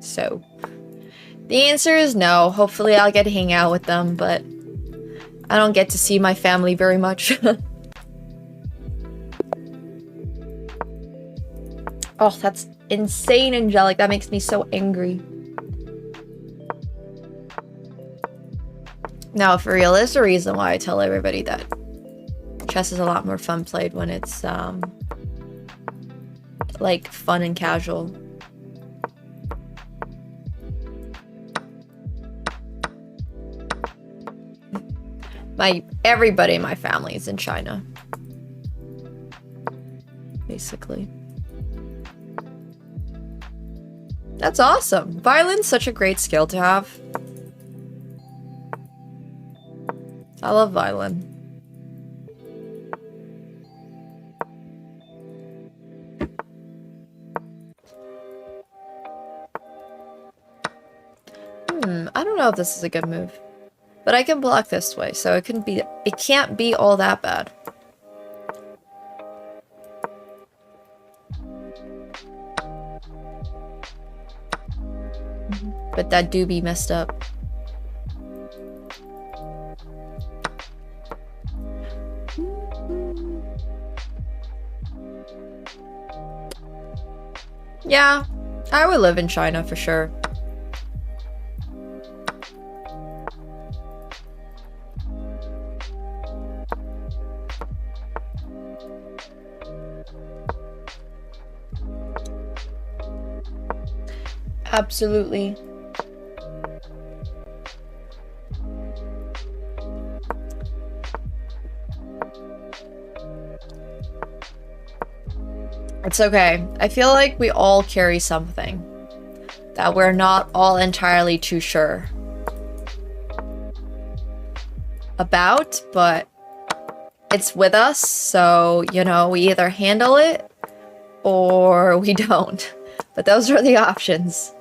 So, the answer is no. Hopefully I'll get to hang out with them, but I don't get to see my family very much. Oh, that's insane, Angelic. That makes me so angry. No, for real, there's a reason why I tell everybody that chess is a lot more fun played when it's, like, fun and casual. Everybody in my family is in China. Basically. That's awesome. Violin's such a great skill to have. I love violin. I don't know if this is a good move. But I can block this way, so it can't be all that bad. But that do be messed up. Yeah, I would live in China for sure. Absolutely. It's okay. I feel like we all carry something that we're not all entirely too sure about, but it's with us, so, you know, we either handle it or we don't. But those are the options.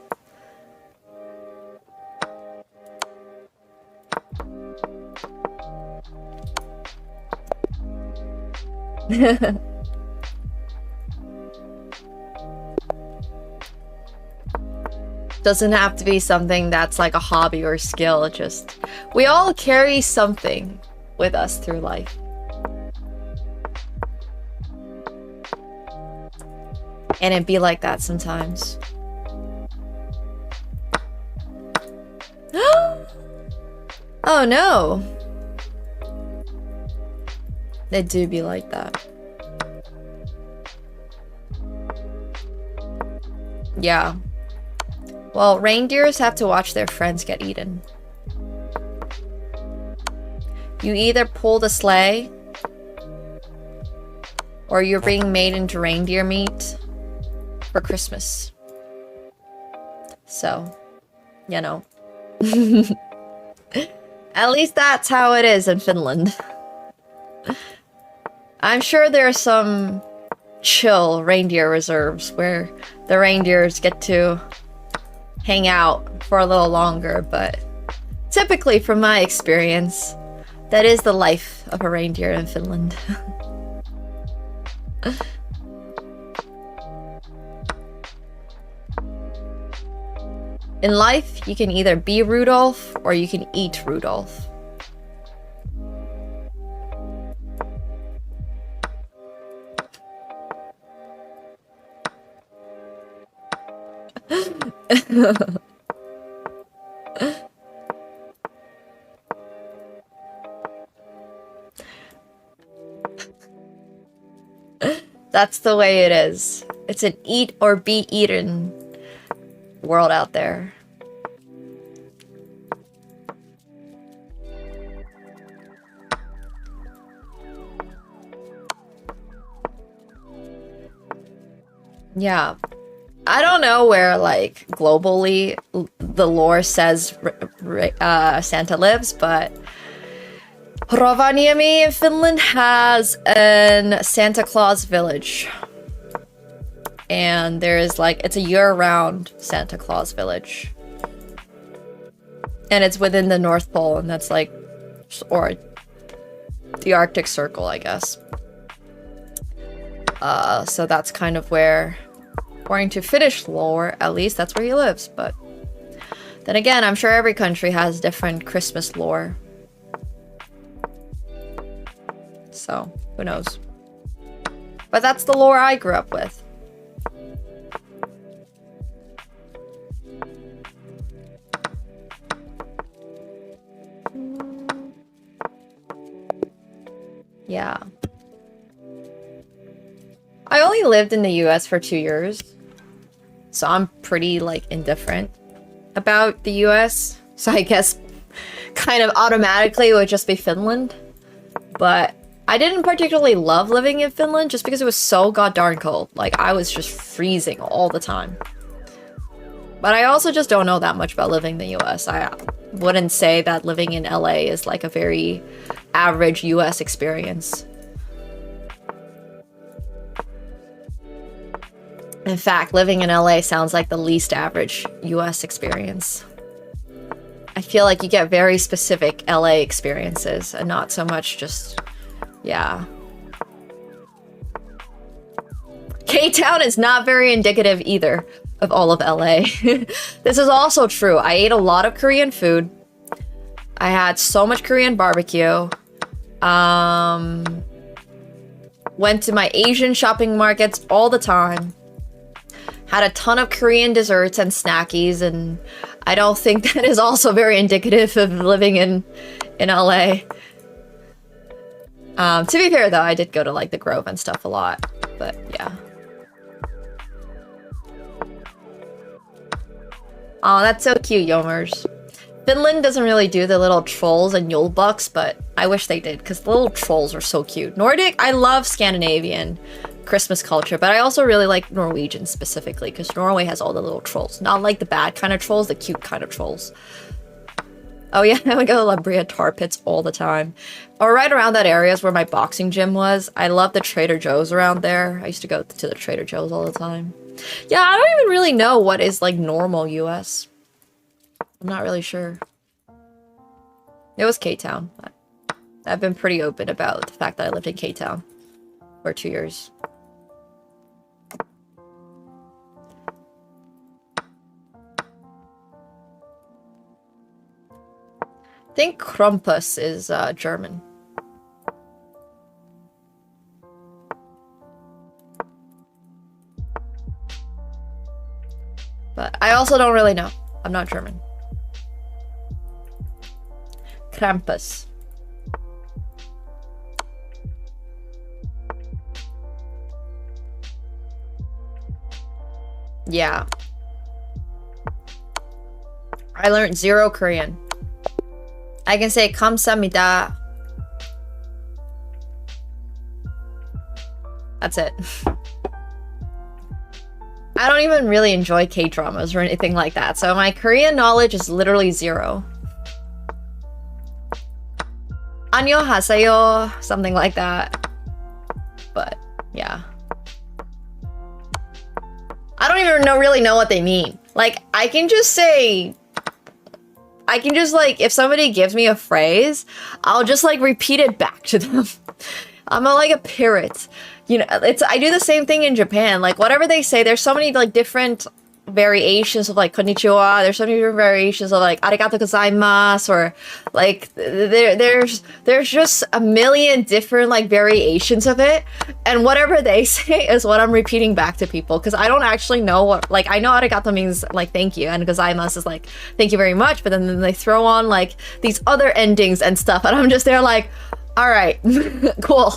Doesn't have to be something that's like a hobby or skill, just we all carry something with us through life. And it'd be like that sometimes. Oh no! They do be like that. Yeah. Well, reindeers have to watch their friends get eaten. You either pull the sleigh, or you're being made into reindeer meat for Christmas. So, you know. At least that's how it is in Finland. I'm sure there are some chill reindeer reserves where the reindeers get to hang out for a little longer, but typically from my experience, that is the life of a reindeer in Finland. In life, you can either be Rudolph or you can eat Rudolph. That's the way it is. It's an eat or be eaten world out there. Yeah. I don't know where, like, globally the lore says Santa lives, but Rovaniemi in Finland has an Santa Claus village. And there's, like, it's a year-round Santa Claus village. And it's within the North Pole, and that's, like, or the Arctic Circle, I guess. So that's kind of where, according to Finnish lore, at least, that's where he lives. But then again, I'm sure every country has different Christmas lore. So, who knows? But that's the lore I grew up with. Yeah. I only lived in the US for 2 years, so I'm pretty, like, indifferent about the US. So I guess kind of automatically it would just be Finland. But I didn't particularly love living in Finland just because it was so goddarn cold. Like, I was just freezing all the time. But I also just don't know that much about living in the US. I wouldn't say that living in LA is like a very average US experience. In fact, living in LA sounds like the least average US experience. I feel like you get very specific LA experiences and not so much just, yeah. K-Town is not very indicative either of all of LA. This is also true. I ate a lot of Korean food. I had so much Korean barbecue. Went to my Asian shopping markets all the time. Had a ton of Korean desserts and snackies, and I don't think that is also very indicative of living in LA. To be fair though, I did go to like the Grove and stuff a lot, but yeah. Oh, that's so cute, Yomers. Finland doesn't really do the little trolls and Yule bucks, but I wish they did, because the little trolls are so cute. Nordic, I love Scandinavian Christmas culture, but I also really like Norwegian specifically, because Norway has all the little trolls. Not like the bad kind of trolls, the cute kind of trolls. Oh yeah, I would go to La Brea tar pits all the time. Or right around that area is where my boxing gym was. I love the Trader Joe's around there. I used to go to the Trader Joe's all the time. Yeah, I don't even really know what is like normal US. I'm not really sure. It was K-Town. I've been pretty open about the fact that I lived in K-Town for 2 years. I think Krampus is German. But I also don't really know. I'm not German. Krampus. Yeah. I learned 0 Korean. I can say 감사합니다. That's it. I don't even really enjoy K-dramas or anything like that, so my Korean knowledge is literally 0. 안녕하세요, something like that. But yeah, I don't even really know what they mean. Like, I can just like, if somebody gives me a phrase, I'll just like repeat it back to them. I'm like a parrot. You know, I do the same thing in Japan. Like, whatever they say, there's so many like different variations of like konnichiwa. There's so many different variations of like arigato gozaimasu, or like there's just a million different like variations of it, and whatever they say is what I'm repeating back to people, because I don't actually know what, like I know arigato means like thank you, and gozaimasu is like thank you very much, but then they throw on like these other endings and stuff, and I'm just there like, all right, cool.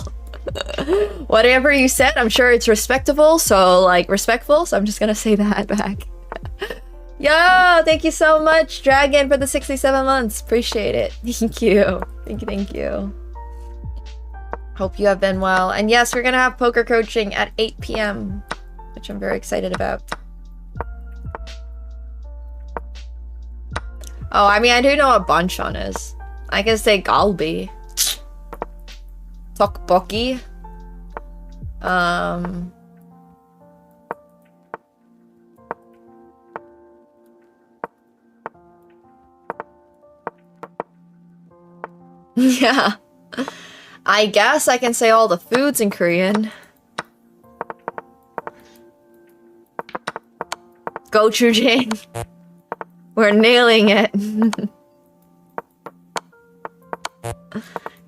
Whatever you said, I'm sure it's respectable, so like respectful, so I'm just gonna say that back. Yo, thank you so much, Dragon, for the 67 months. Appreciate it. Thank you. Thank you. Hope you have been well. And yes, we're gonna have poker coaching at 8 p.m., which I'm very excited about. Oh, I mean, I do know what banchan is. I can say galbi. Tteokbokki. Yeah. I guess I can say all the foods in Korean. Gochujang. We're nailing it.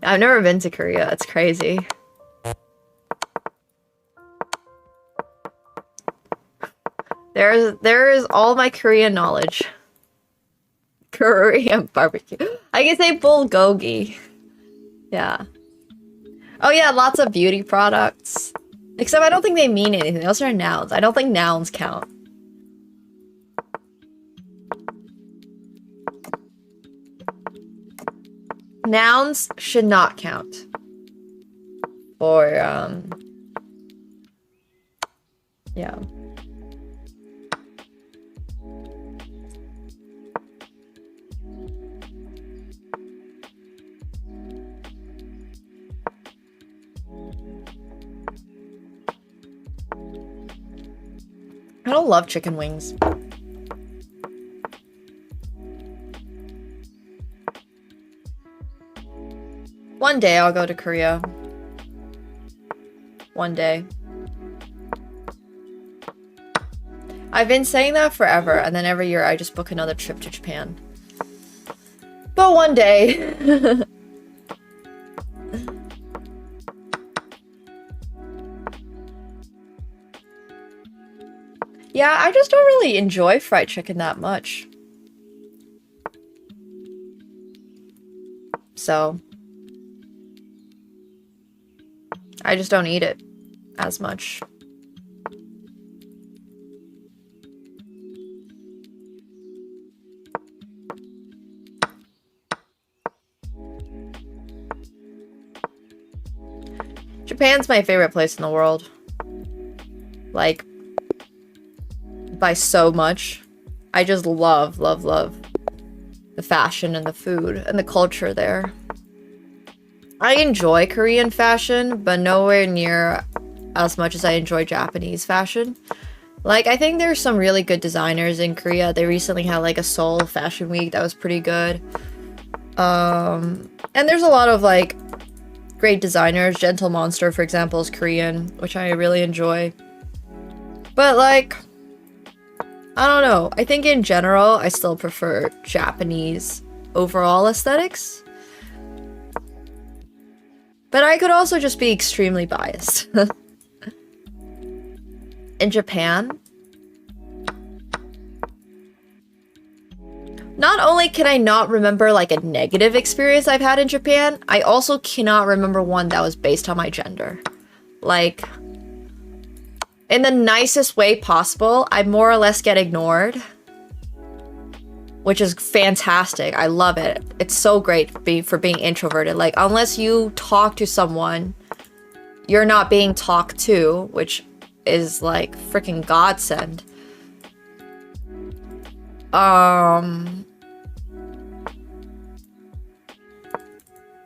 I've never been to Korea. It's crazy. There is all my Korean knowledge. Korean barbecue. I can say bulgogi. Yeah. Oh yeah, lots of beauty products. Except I don't think they mean anything. Those are nouns. I don't think nouns count. Nouns should not count. Or, yeah. I don't love chicken wings. One day I'll go to Korea. One day. I've been saying that forever, and then every year I just book another trip to Japan. But one day. Yeah, I just don't really enjoy fried chicken that much. So I just don't eat it as much. Japan's my favorite place in the world. Like, by so much. I just love the fashion and the food and the culture there. I enjoy Korean fashion, but nowhere near as much as I enjoy Japanese fashion. Like, I think there's some really good designers in Korea. They recently had like a Seoul Fashion Week that was pretty good. And there's a lot of like great designers. Gentle Monster, for example, is Korean, which I really enjoy. But like, I don't know. I think in general, I still prefer Japanese overall aesthetics. But I could also just be extremely biased. In Japan, not only can I not remember like a negative experience I've had in Japan, I also cannot remember one that was based on my gender. Like, in the nicest way possible, I more or less get ignored. Which is fantastic. I love it. It's so great for being introverted. Like, unless you talk to someone, you're not being talked to, which is like freaking godsend.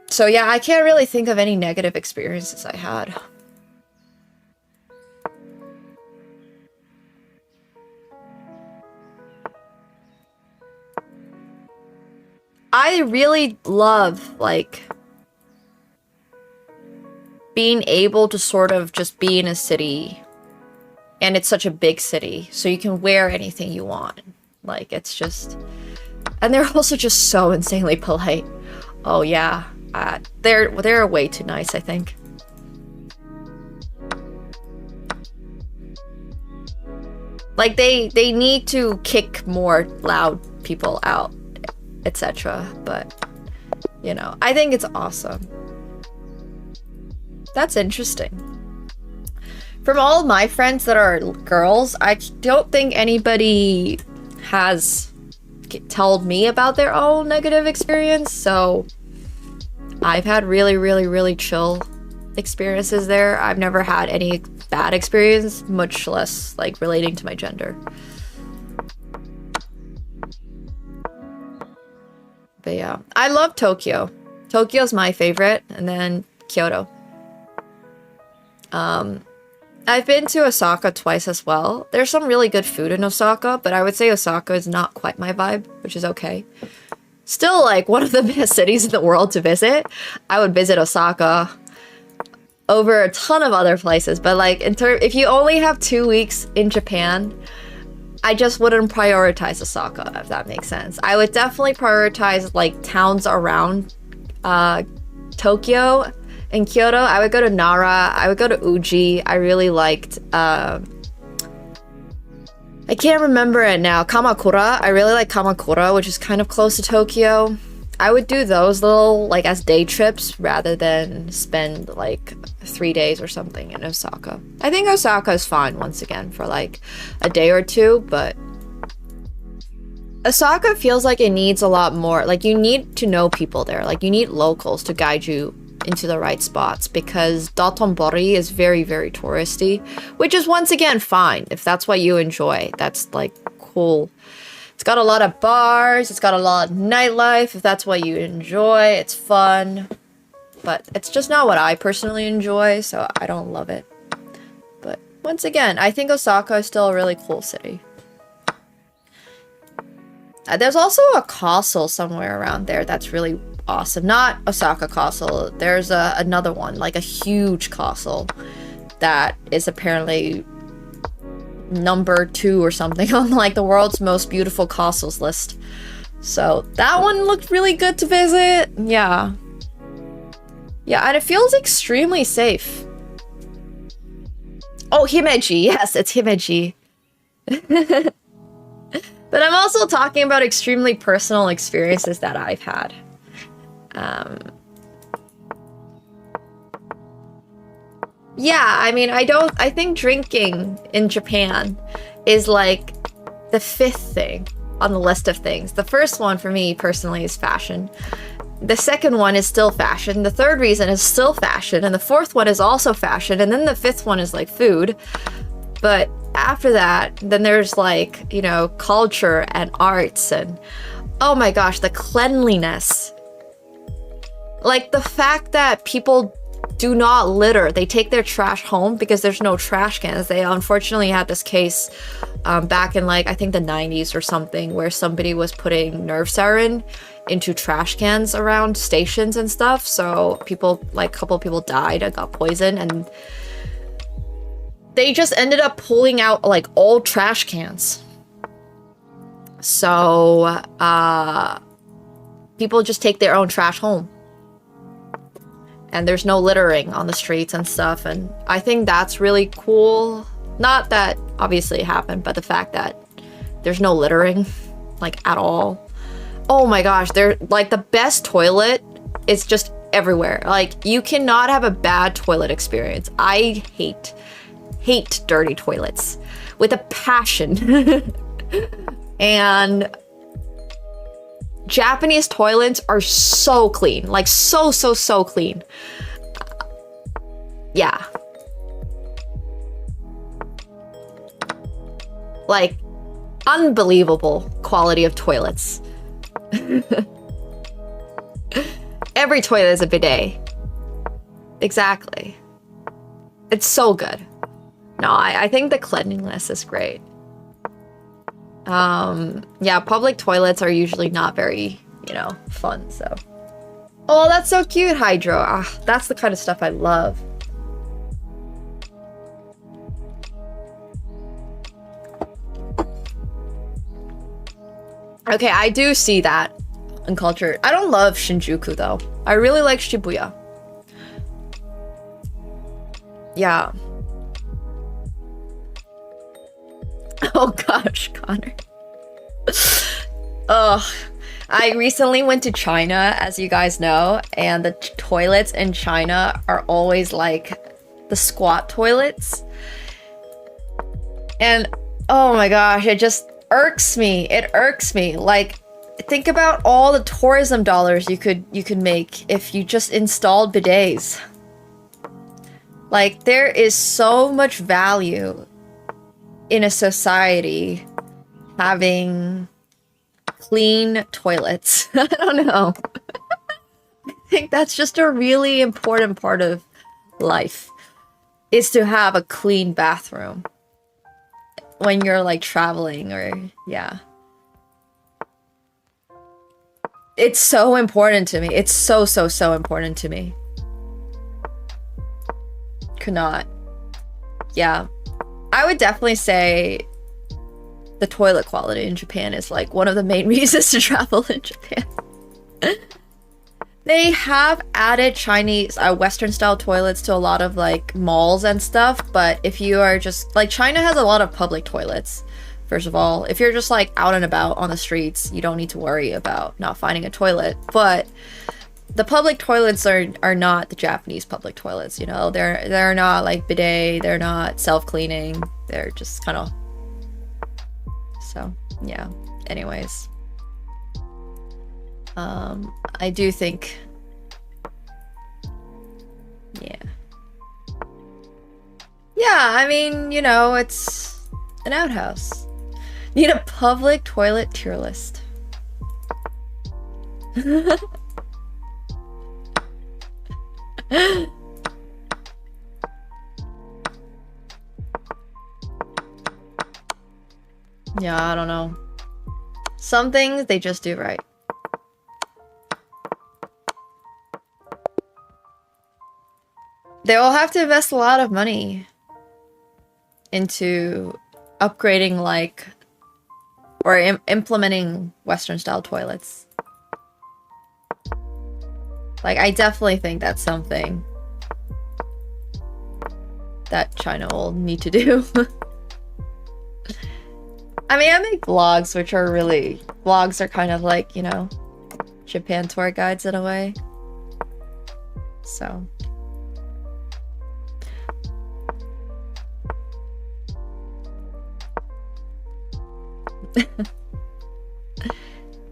So yeah, I can't really think of any negative experiences I had. I really love, like, being able to sort of just be in a city And it's such a big city, so you can wear anything you want. Like, it's just... And they're also just so insanely polite. Oh yeah, they're way too nice, I think. Like, they need to kick more loud people out, etc. But, you know, I think it's awesome. That's interesting. From all of my friends that are girls, I don't think anybody has told me about their own negative experience, so I've had really, really, really chill experiences there. I've never had any bad experience, much less like relating to my gender. But yeah, I love Tokyo. Tokyo's my favorite, and then Kyoto. I've been to Osaka twice as well. There's some really good food in Osaka, but I would say Osaka is not quite my vibe, which is okay. Still, like, one of the best cities in the world to visit. I would visit Osaka over a ton of other places, but like, if you only have 2 weeks in Japan, I just wouldn't prioritize Osaka, if that makes sense. I would definitely prioritize like towns around Tokyo and Kyoto. I would go to Nara, I would go to Uji. I really liked, I can't remember it now, Kamakura. I really like Kamakura, which is kind of close to Tokyo. I would do those little, like, as day trips rather than spend like 3 days or something in Osaka. I think Osaka is fine once again for like a day or two, but Osaka feels like it needs a lot more. Like, you need to know people there. Like, you need locals to guide you into the right spots, because Dotonbori is very, very touristy, which is once again fine if that's what you enjoy. That's like cool. It's got a lot of bars, it's got a lot of nightlife. If that's what you enjoy, it's fun. But it's just not what I personally enjoy, so I don't love it. But once again, I think Osaka is still a really cool city. There's also a castle somewhere around there that's really awesome. Not Osaka Castle. There's another one, like a huge castle that is apparently number 2 or something on like the world's most beautiful castles list. So that one looked really good to visit. Yeah. Yeah, and it feels extremely safe. Oh, Himeji. Yes, it's Himeji. But I'm also talking about extremely personal experiences that I've had. Yeah, I mean, I think drinking in Japan is like the 5th thing on the list of things. The first one for me personally is fashion. The second one is still fashion. The third reason is still fashion. And the fourth one is also fashion. And then the 5th one is like food. But after that, then there's like, you know, culture and arts and, oh my gosh, the cleanliness. Like the fact that people do not litter. They take their trash home because there's no trash cans. They unfortunately had this case back in like, I think the 90s or something, where somebody was putting nerve sarin into trash cans around stations and stuff. So people, like a couple of people died and got poisoned, and they just ended up pulling out like old trash cans. So people just take their own trash home. And there's no littering on the streets and stuff. And I think that's really cool. Not that obviously it happened, but the fact that there's no littering, like, at all. Oh my gosh, they're like, the best toilet is just everywhere. Like, you cannot have a bad toilet experience. I hate dirty toilets with a passion. And Japanese toilets are so clean, like so clean. Yeah. Like, unbelievable quality of toilets. Every toilet is a bidet. Exactly. It's so good. No, I think the cleanliness is great. Yeah, public toilets are usually not very, you know, fun, so. Oh, that's so cute, Hydro. Ah, that's the kind of stuff I love. Okay, I do see that in culture. I don't love Shinjuku though. I really like Shibuya. Yeah. Oh gosh, Connor. Ugh. I recently went to China, as you guys know, and the toilets in China are always like the squat toilets. And oh my gosh, it just irks me. It irks me. Like, think about all the tourism dollars you could make if you just installed bidets. Like, there is so much value in a society having clean toilets. I don't know. I think that's just a really important part of life, is to have a clean bathroom when you're like traveling or yeah. It's so important to me. It's so important to me. Could not. Yeah. I would definitely say the toilet quality in Japan is like one of the main reasons to travel in Japan. They have added Chinese Western style toilets to a lot of like malls and stuff, but if you are just like, China has a lot of public toilets. First of all, if you're just like out and about on the streets, you don't need to worry about not finding a toilet. But the public toilets are not the Japanese public toilets, you know. They're not like bidet, they're not self-cleaning. They're just kind of, so yeah. Anyways, I do think, yeah, I mean, you know, it's an outhouse. Need a public toilet tier list. Yeah, I don't know. Some things they just do right. They will have to invest a lot of money into upgrading, like, or implementing Western style toilets. Like, I definitely think that's something that China will need to do. I mean, I make vlogs, which are really... Vlogs are kind of like, you know, Japan tour guides in a way. So...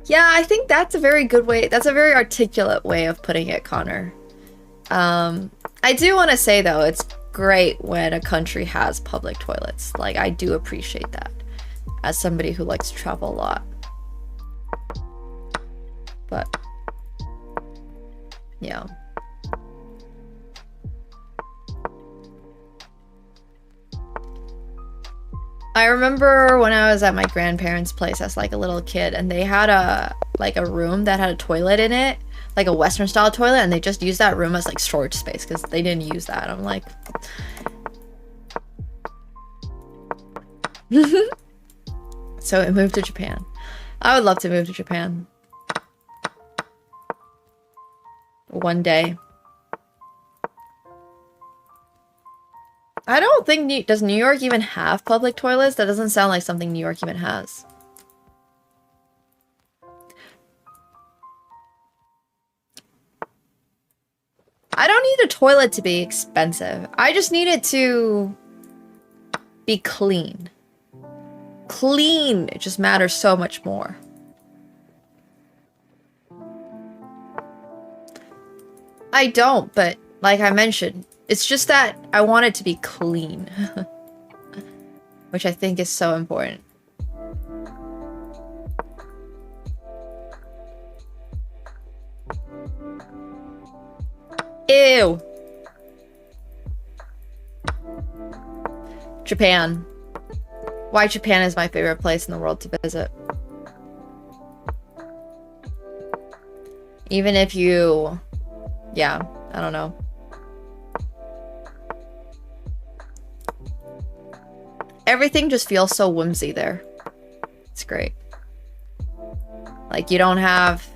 Yeah, I think that's a very good way. That's a very articulate way of putting it, Connor. I do want to say, though, it's great when a country has public toilets. Like, I do appreciate that as somebody who likes to travel a lot. But, yeah. I remember when I was at my grandparents' place as like a little kid, and they had a room that had a toilet in it, like a Western style toilet, and they just used that room as like storage space because they didn't use that. I'm like, so I moved to Japan. I would love to move to Japan one day. I don't think does New York even have public toilets? That doesn't sound like something New York even has. I don't need a toilet to be expensive. I just need it to be clean. Clean, it just matters so much more. I don't, but like I mentioned, it's just that I want it to be clean. Which I think is so important. Ew! Japan. Why Japan is my favorite place in the world to visit. Even if you... Yeah, I don't know. Everything just feels so whimsy there. It's great. Like, you don't have...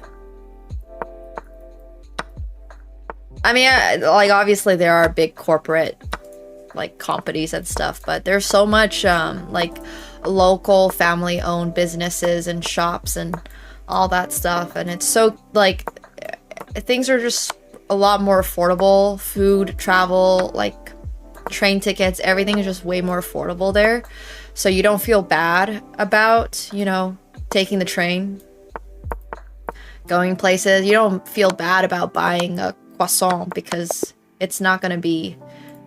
I mean, like, obviously there are big corporate, like, companies and stuff, but there's so much, like, local family-owned businesses and shops and all that stuff, and it's so, like, things are just a lot more affordable. Food, travel, like, train tickets, everything is just way more affordable there. So you don't feel bad about, you know, taking the train, going places. You don't feel bad about buying a croissant because it's not going to be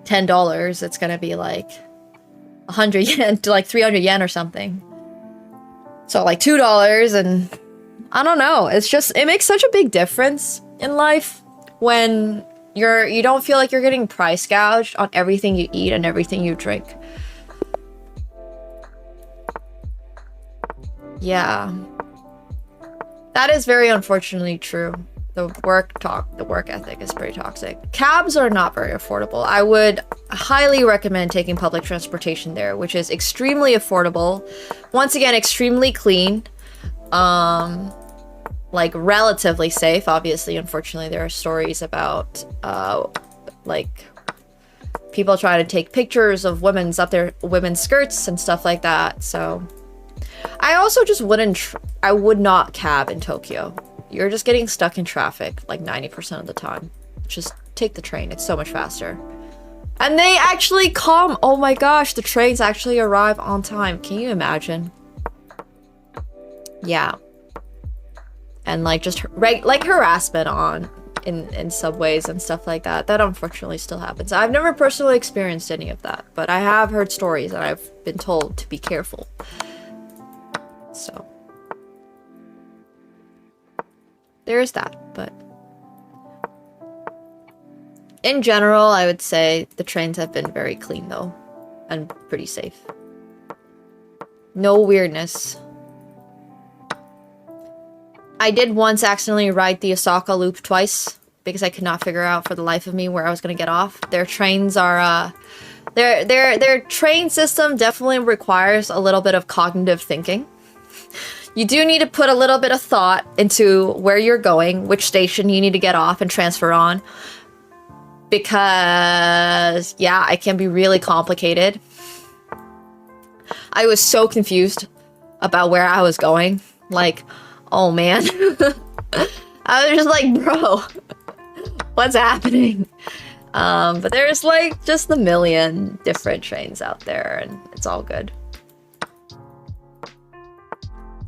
$10. It's going to be like 100 yen to like 300 yen or something. So like $2, and I don't know. It's just, it makes such a big difference in life when you don't feel like you're getting price gouged on everything you eat and everything you drink. Yeah. That is very unfortunately true. The work ethic is pretty toxic. Cabs are not very affordable. I would highly recommend taking public transportation there, which is extremely affordable. Once again, extremely clean. Like relatively safe. Obviously, unfortunately, there are stories about like people trying to take pictures of women's skirts and stuff like that. So I also just I would not cab in Tokyo. You're just getting stuck in traffic like 90% of the time. Just take the train. It's so much faster. And they actually come. Oh my gosh, the trains actually arrive on time. Can you imagine? Yeah. And like just like harassment in subways and stuff like that. That unfortunately still happens. I've never personally experienced any of that, but I have heard stories and I've been told to be careful. So there's that, but in general, I would say the trains have been very clean though, and pretty safe. No weirdness. I did once accidentally ride the Osaka loop twice because I could not figure out for the life of me where I was gonna get off. Their trains are, their train system definitely requires a little bit of cognitive thinking. You do need to put a little bit of thought into where you're going, which station you need to get off and transfer on. Because, yeah, it can be really complicated. I was so confused about where I was going. Like, oh man. I was just like, bro, what's happening? But there's like just a million different trains out there and it's all good.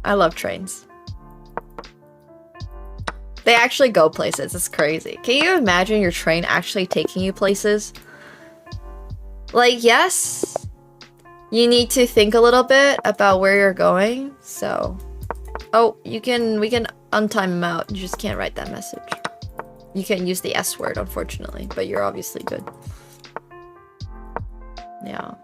I love trains. They actually go places. It's crazy. Can you imagine your train actually taking you places? Like, yes, you need to think a little bit about where you're going. So, oh, we can untime him out. You just can't write that message. You can't use the S word, unfortunately, but you're obviously good. Yeah.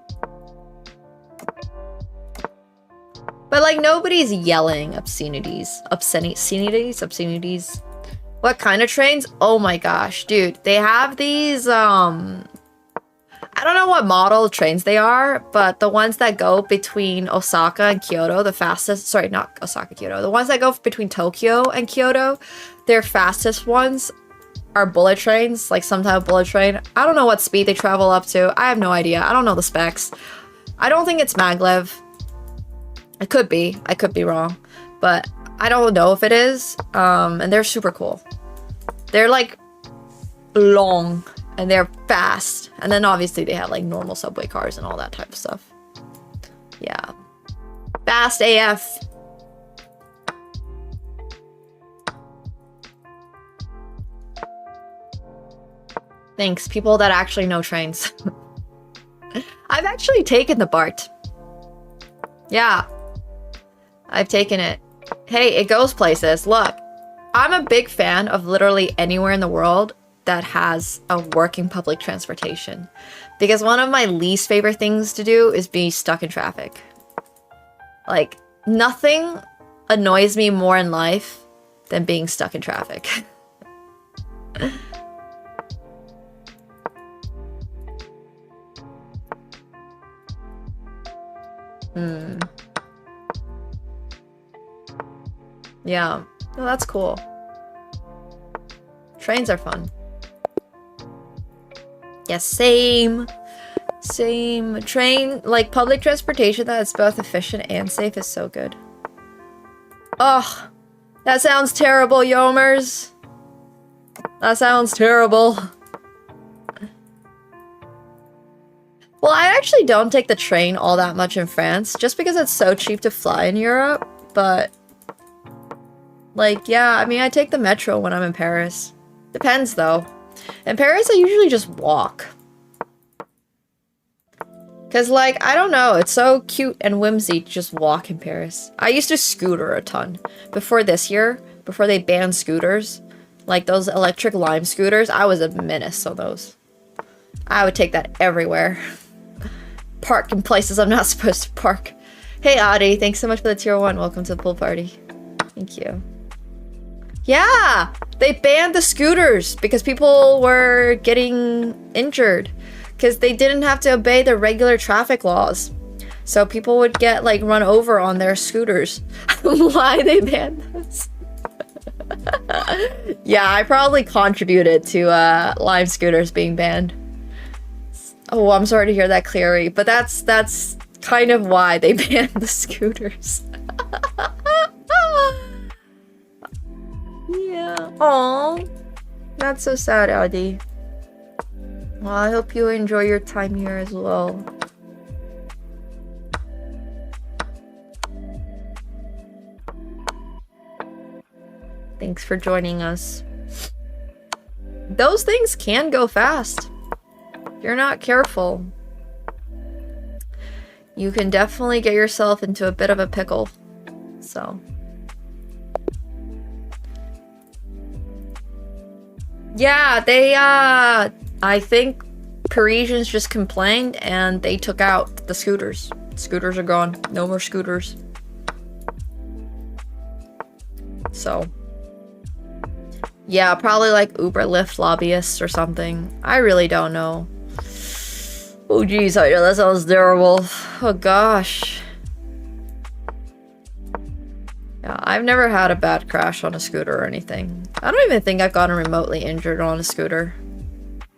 But like nobody's yelling obscenities. Obscenities. What kind of trains? Oh my gosh, dude. They have these, I don't know what model of trains they are, but the ones that go between Osaka and Kyoto, the fastest, sorry, not Osaka, Kyoto. The ones that go between Tokyo and Kyoto, their fastest ones are bullet trains, like some type of bullet train. I don't know what speed they travel up to. I have no idea. I don't know the specs. I don't think it's maglev. It could be. I could be wrong. But I don't know if it is. And they're super cool. They're like long and they're fast. And then obviously they have like normal subway cars and all that type of stuff. Yeah. Fast AF. Thanks, people that actually know trains. I've actually taken the BART. Yeah. I've taken it. Hey, it goes places. Look, I'm a big fan of literally anywhere in the world that has a working public transportation. Because one of my least favorite things to do is be stuck in traffic. Like, nothing annoys me more in life than being stuck in traffic. Yeah. No, that's cool. Trains are fun. Yes, same. Same. Train, like public transportation that's both efficient and safe is so good. Ugh. That sounds terrible, Yomers. That sounds terrible. Well, I actually don't take the train all that much in France, just because it's so cheap to fly in Europe, but... Like, yeah, I mean, I take the metro when I'm in Paris. Depends, though. In Paris, I usually just walk. Cause, like, I don't know, it's so cute and whimsy to just walk in Paris. I used to scooter a ton. Before this year, before they banned scooters, like those electric lime scooters, I was a menace on those. I would take that everywhere. Park in places I'm not supposed to park. Hey, Adi, thanks so much for the tier 1. Welcome to the pool party. Thank you. Yeah! They banned the scooters because people were getting injured. Because they didn't have to obey the regular traffic laws. So people would get, like, run over on their scooters. Why they banned this? Yeah, I probably contributed to Lime scooters being banned. Oh, I'm sorry to hear that, Clary. But that's kind of why they banned the scooters. Yeah. Aww. That's so sad, Audi. Well, I hope you enjoy your time here as well. Thanks for joining us. Those things can go fast. If you're not careful, you can definitely get yourself into a bit of a pickle. So... Yeah, they, I think Parisians just complained and they took out the scooters. Scooters are gone. No more scooters. So. Yeah, probably like Uber Lyft lobbyists or something. I really don't know. Oh geez, I know that sounds terrible. Oh gosh. Yeah, I've never had a bad crash on a scooter or anything. I don't even think I've gotten remotely injured on a scooter.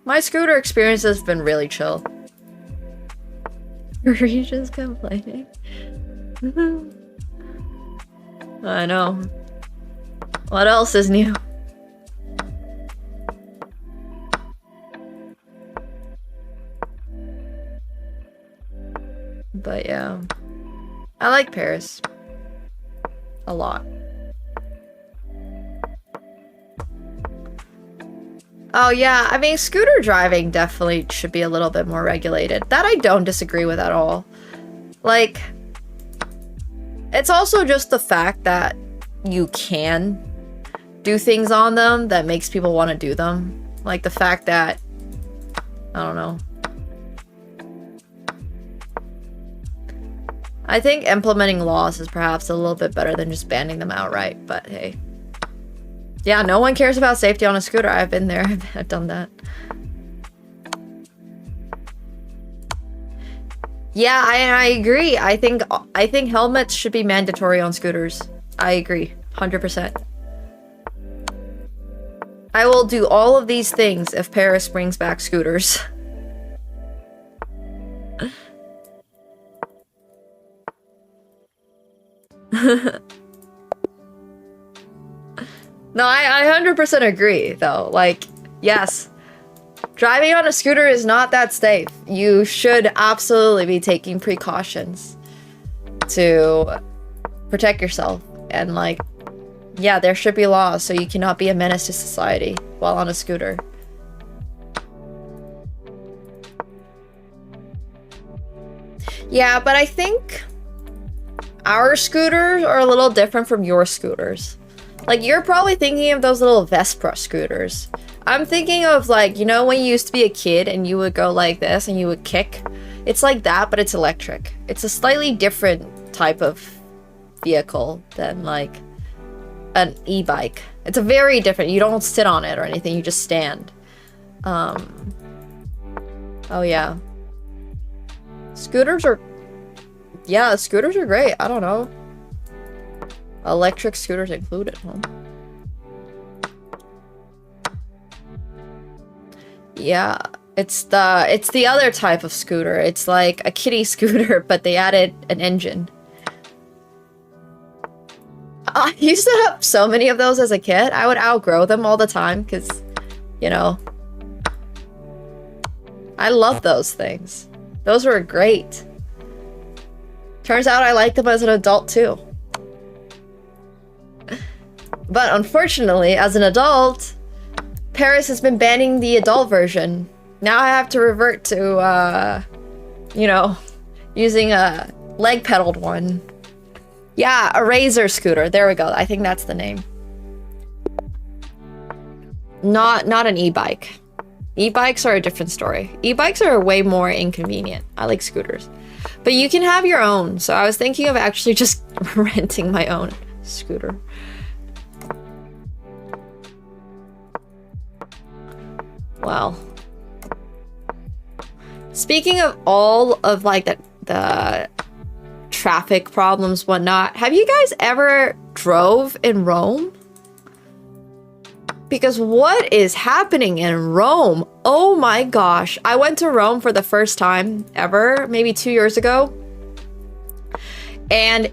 My scooter experience has been really chill. Are you just complaining? I know. What else is new? But yeah. I like Paris. A lot. Oh yeah, I mean, scooter driving definitely should be a little bit more regulated. That I don't disagree with at all. Like, it's also just the fact that you can do things on them that makes people want to do them. Like the fact that, I don't know. I think implementing laws is perhaps a little bit better than just banning them outright, but hey. Yeah, no one cares about safety on a scooter. I've been there. I've done that. Yeah, I agree. I think helmets should be mandatory on scooters. I agree. 100%. I will do all of these things if Paris brings back scooters. No, I 100% agree, though. Like, yes, driving on a scooter is not that safe. You should absolutely be taking precautions to protect yourself. And, like, yeah, there should be laws so you cannot be a menace to society while on a scooter. Yeah, but I think our scooters are a little different from your scooters. Like, you're probably thinking of those little Vespa scooters. I'm thinking of, like, you know when you used to be a kid and you would go like this and you would kick? It's like that, but it's electric. It's a slightly different type of vehicle than, like, an e-bike. It's a very different... You don't sit on it or anything, you just stand. Oh, yeah. Scooters are... Yeah, scooters are great. I don't know. Electric scooters included, huh? Yeah, it's the other type of scooter. It's like a kiddie scooter, but they added an engine. I used to have so many of those as a kid. I would outgrow them all the time because, you know, I love those things. Those were great. Turns out I like them as an adult too. But unfortunately, as an adult, Paris has been banning the adult version. Now I have to revert to, you know, using a leg-pedaled one. Yeah, a Razor scooter. There we go. I think that's the name. Not an e-bike. E-bikes are a different story. E-bikes are way more inconvenient. I like scooters. But you can have your own. So I was thinking of actually just renting my own scooter. Wow. Speaking of all of like the traffic problems, whatnot, have you guys ever drove in Rome? Because what is happening in Rome? Oh my gosh. I went to Rome for the first time ever, maybe 2 years ago. And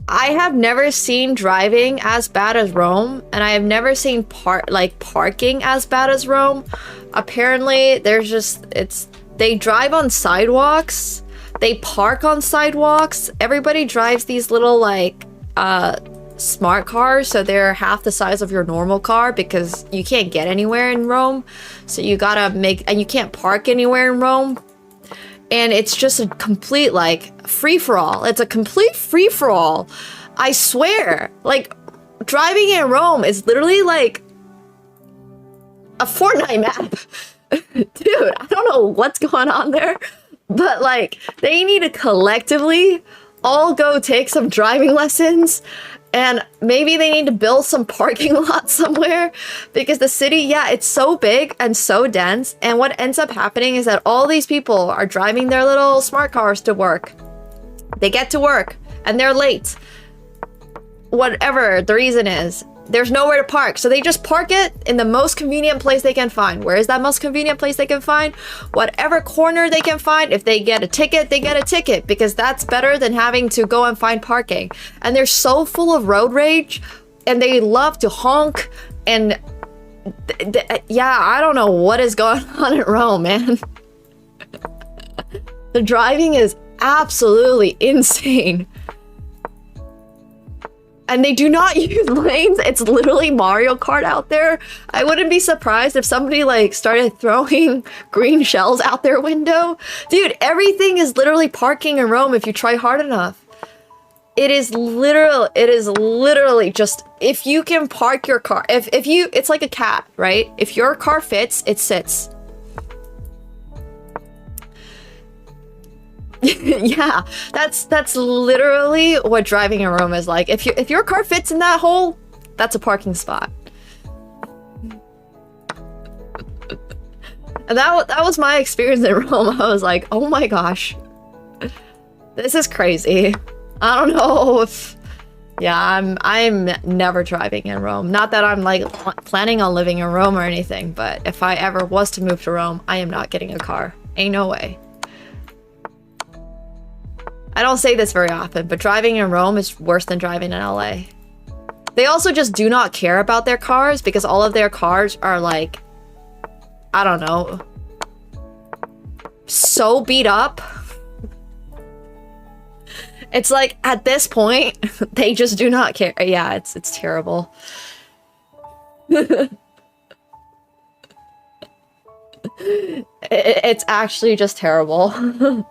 I have never seen driving as bad as Rome, and I have never seen parking as bad as Rome. Apparently, they drive on sidewalks, they park on sidewalks. Everybody drives these little like smart cars, so they're half the size of your normal car because you can't get anywhere in Rome. So you gotta and you can't park anywhere in Rome. And it's just a complete like free-for-all. It's a complete free-for-all. I swear. Like, driving in Rome is literally like a Fortnite map. Dude, I don't know what's going on there, but like they need to collectively all go take some driving lessons, and maybe they need to build some parking lots somewhere because the city, yeah, it's so big and so dense. And what ends up happening is that all these people are driving their little smart cars to work. They get to work and they're late. Whatever the reason is, there's nowhere to park. So they just park it in the most convenient place they can find. Where is that most convenient place they can find? Whatever corner they can find. If they get a ticket, they get a ticket, because that's better than having to go and find parking. And they're so full of road rage, and they love to honk. And yeah, I don't know what is going on in Rome, man. The driving is absolutely insane. And they do not use lanes. It's literally Mario Kart out there. I wouldn't be surprised if somebody like started throwing green shells out their window. Dude, everything is literally parking in Rome if you try hard enough. It is literally just, if you can park your car, if you, it's like a cat, right? If your car fits, it sits. Yeah, that's literally what driving in Rome is like. If your car fits in that hole, that's a parking spot. And that was my experience in Rome. I was like, oh my gosh, this is crazy. I don't know if, yeah, I'm never driving in Rome. Not that I'm like planning on living in Rome or anything, but if I ever was to move to Rome, I am not getting a car. Ain't no way. I don't say this very often, but driving in Rome is worse than driving in LA. They also just do not care about their cars because all of their cars are like, I don't know, so beat up. It's like, at this point, they just do not care. Yeah, it's terrible. It's actually just terrible.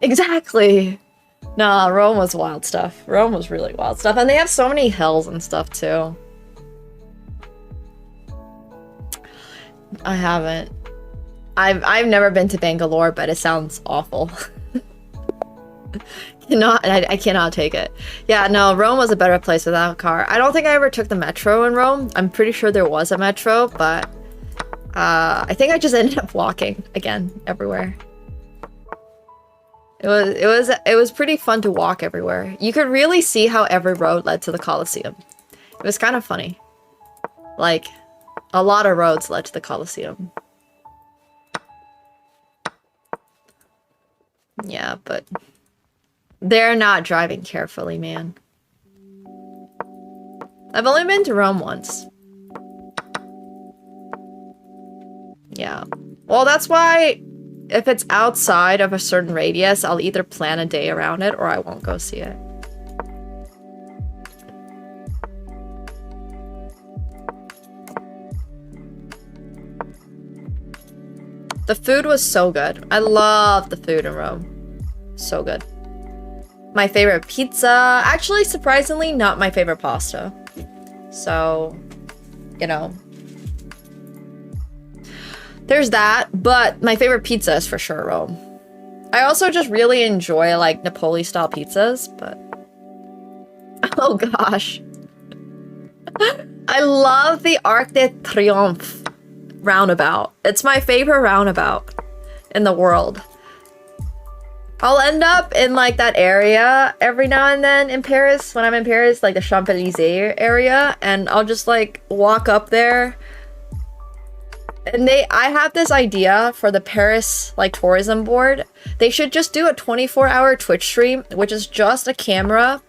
Exactly. Nah, Rome was wild stuff. Rome was really wild stuff. And they have so many hills and stuff too. I haven't. I've never been to Bangalore, but it sounds awful. I cannot take it. Yeah, no, Rome was a better place without a car. I don't think I ever took the metro in Rome. I'm pretty sure there was a metro, but I think I just ended up walking again everywhere. It was pretty fun to walk everywhere. You could really see how every road led to the Colosseum. It was kind of funny. Like, a lot of roads led to the Colosseum. Yeah, but they're not driving carefully, man. I've only been to Rome once. Yeah. Well, that's why if it's outside of a certain radius, I'll either plan a day around it or I won't go see it. The food was so good. I love the food in Rome. So good. My favorite pizza. Actually, surprisingly, not my favorite pasta. So, you know. There's that, but my favorite pizza is for sure Rome. I also just really enjoy, like, Napoli-style pizzas, but... Oh, gosh. I love the Arc de Triomphe roundabout. It's my favorite roundabout in the world. I'll end up in like that area every now and then in Paris when I'm in Paris, like the Champs-Élysées area, and I'll just like walk up there. And I have this idea for the Paris like tourism board. They should just do a 24-hour Twitch stream, which is just a camera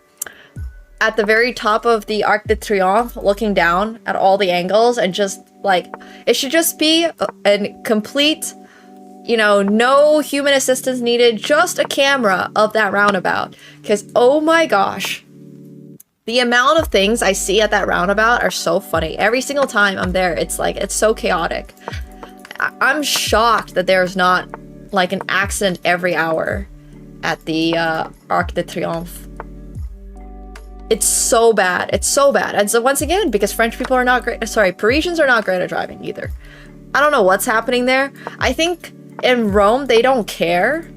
at the very top of the Arc de Triomphe looking down at all the angles, and just like it should just be a complete, you know, no human assistance needed, just a camera of that roundabout. Because oh my gosh, the amount of things I see at that roundabout are so funny. Every single time I'm there, it's like, it's so chaotic. I'm shocked that there's not like an accident every hour at the Arc de Triomphe. It's so bad. It's so bad. And so once again, because French people are not great, sorry, Parisians are not great at driving either. I don't know what's happening there. I think in Rome, they don't care.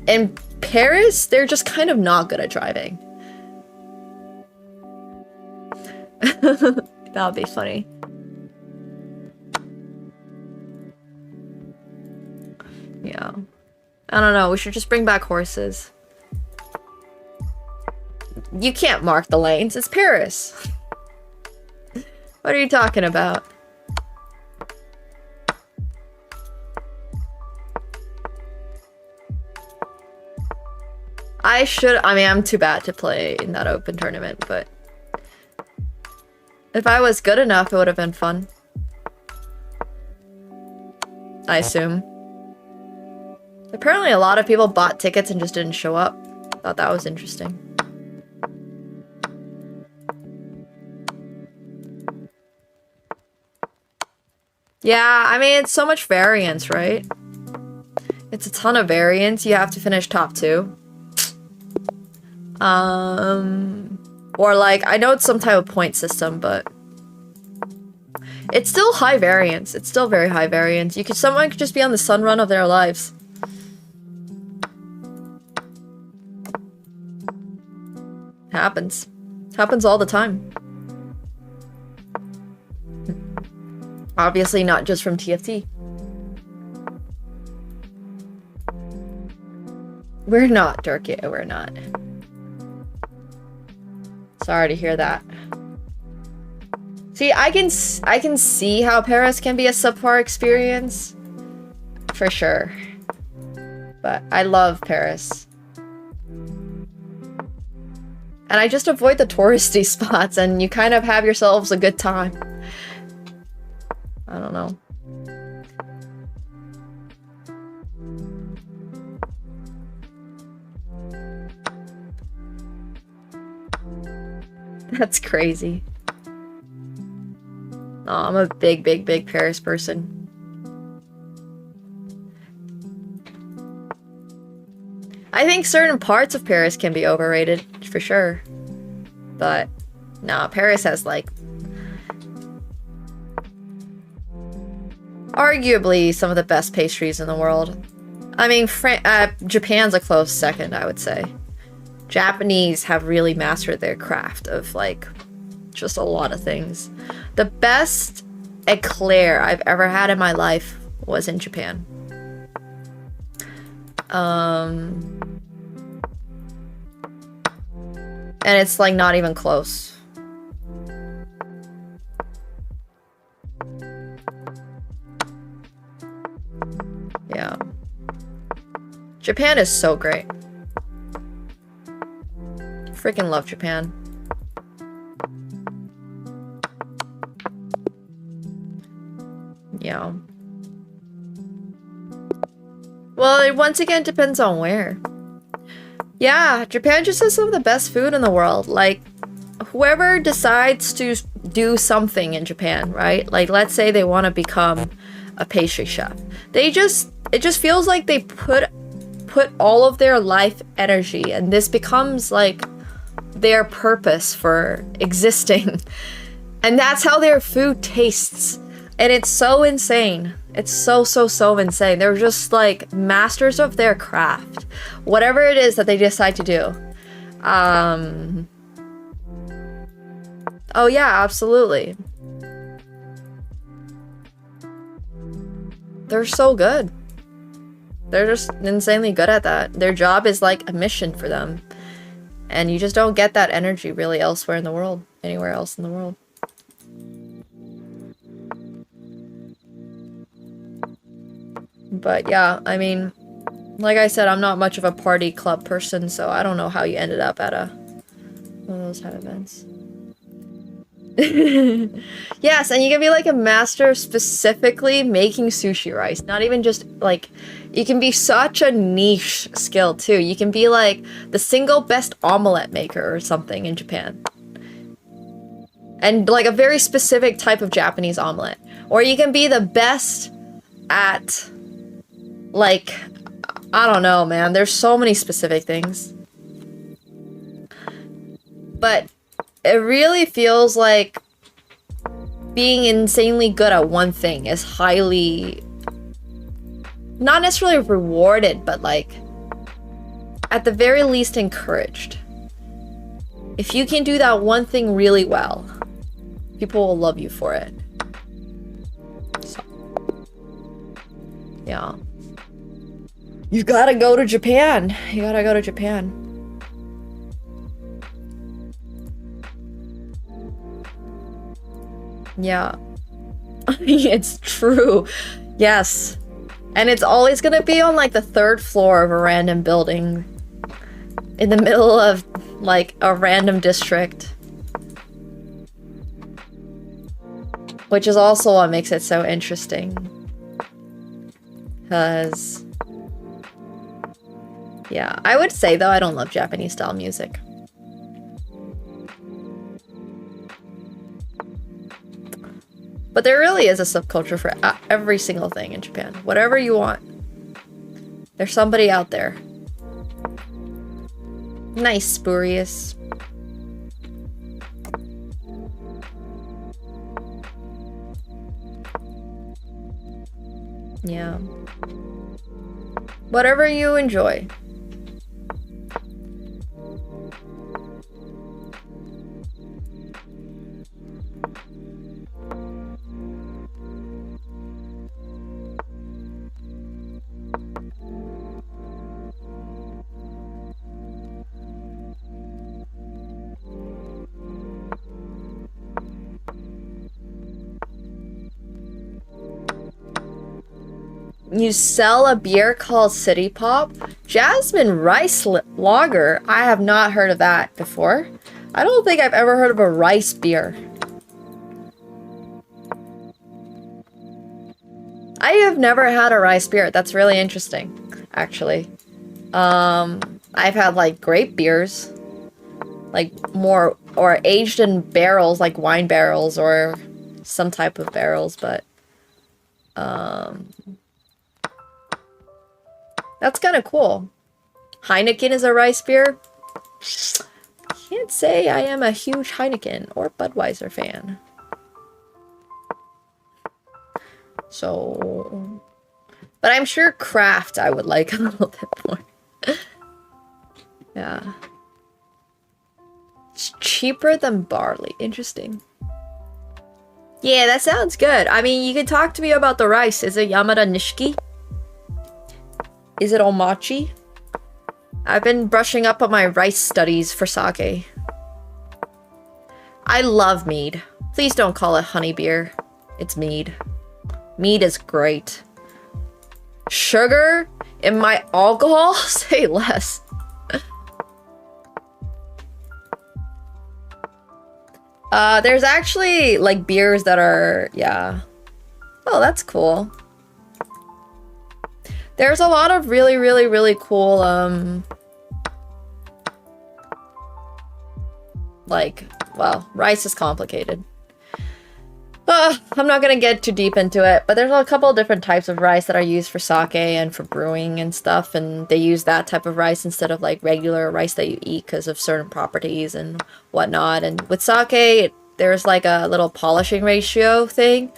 In Paris, they're just kind of not good at driving. That would be funny. Yeah. I don't know. We should just bring back horses. You can't mark the lanes. It's Paris. What are you talking about? I mean, I'm too bad to play in that open tournament, but if I was good enough, it would have been fun. I assume. Apparently a lot of people bought tickets and just didn't show up. Thought that was interesting. Yeah, I mean, it's so much variance, right? It's a ton of variance. You have to finish top 2. Or like, I know it's some type of point system, but it's still high variance. It's still very high variance. Someone could just be on the sun run of their lives. Happens. Happens all the time. Obviously not just from TFT. We're not, Durkee. We're not. Sorry to hear that. See, I can see how Paris can be a subpar experience. For sure. But I love Paris. And I just avoid the touristy spots and you kind of have yourselves a good time. I don't know. That's crazy. Oh, I'm a big Paris person. I think certain parts of Paris can be overrated, for sure. But, no, Paris has, like, arguably some of the best pastries in the world. I mean, Japan's a close second, I would say. Japanese have really mastered their craft of, like, just a lot of things. The best eclair I've ever had in my life was in Japan. And it's like not even close. Yeah. Japan is so great. Freaking love Japan. Yeah. Well, it once again depends on where. Yeah, Japan just has some of the best food in the world. Like, whoever decides to do something in Japan, right? Like, let's say they want to become a pastry chef. It just feels like they put all of their life energy, and this becomes like their purpose for existing. And that's how their food tastes. And it's so insane. It's so insane. They're just like masters of their craft. Whatever it is that they decide to do. Oh yeah, absolutely. They're so good. They're just insanely good at that. Their job is like a mission for them. And you just don't get that energy really elsewhere in the world. Anywhere else in the world. But yeah, I mean, like I said, I'm not much of a party club person, so I don't know how you ended up at one of those kind of events. Yes, and you can be like a master of specifically making sushi rice. Not even just like, you can be such a niche skill too. You can be like the single best omelet maker or something in Japan. And like a very specific type of Japanese omelet. Or you can be the best at, like, I don't know, man. There's so many specific things. But it really feels like being insanely good at one thing is highly, not necessarily rewarded, but like, at the very least encouraged. If you can do that one thing really well, people will love you for it. So, yeah. You gotta go to Japan. You gotta go to Japan. Yeah. It's true. Yes. And it's always gonna be on like the 3rd floor of a random building. In the middle of like a random district. Which is also what makes it so interesting. Because... yeah, I would say though I don't love Japanese style music. But there really is a subculture for every single thing in Japan. Whatever you want. There's somebody out there. Nice, spurious. Yeah. Whatever you enjoy. You sell a beer called City Pop? Jasmine Rice Lager? I have not heard of that before. I don't think I've ever heard of a rice beer. I have never had a rice beer. That's really interesting, actually. I've had like grape beers. Like more, or aged in barrels, like wine barrels or some type of barrels, but that's kind of cool. Heineken is a rice beer. Can't say I am a huge Heineken or Budweiser fan. So, but I'm sure craft I would like a little bit more. Yeah. It's cheaper than barley. Interesting. Yeah, that sounds good. I mean, you can talk to me about the rice. Is it Yamada Nishiki? Is it Omachi? I've been brushing up on my rice studies for sake. I love mead. Please don't call it honey beer. It's mead. Mead is great. Sugar in my alcohol? Say less. There's actually like beers that are, yeah. Oh, that's cool. There's a lot of really cool, like, well, rice is complicated. I'm not gonna get too deep into it, but there's a couple of different types of rice that are used for sake and for brewing and stuff, and they use that type of rice instead of like regular rice that you eat because of certain properties and whatnot. And with sake, there's like a little polishing ratio thing.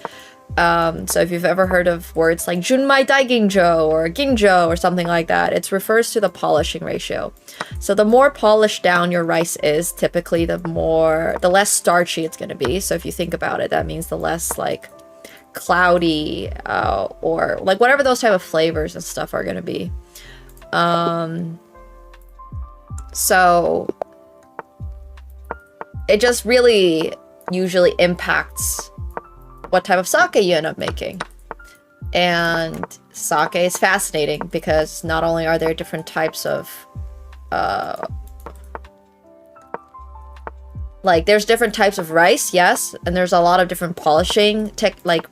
So if you've ever heard of words like Junmai Daiginjo or Ginjo or something like that, it refers to the polishing ratio. So the more polished down your rice is, typically the less starchy it's going to be. So if you think about it, that means the less like cloudy or like whatever those type of flavors and stuff are going to be. So it just really usually impacts what type of sake you end up making. And sake is fascinating because not only are there different types of like there's different types of rice, yes, and there's a lot of different polishing like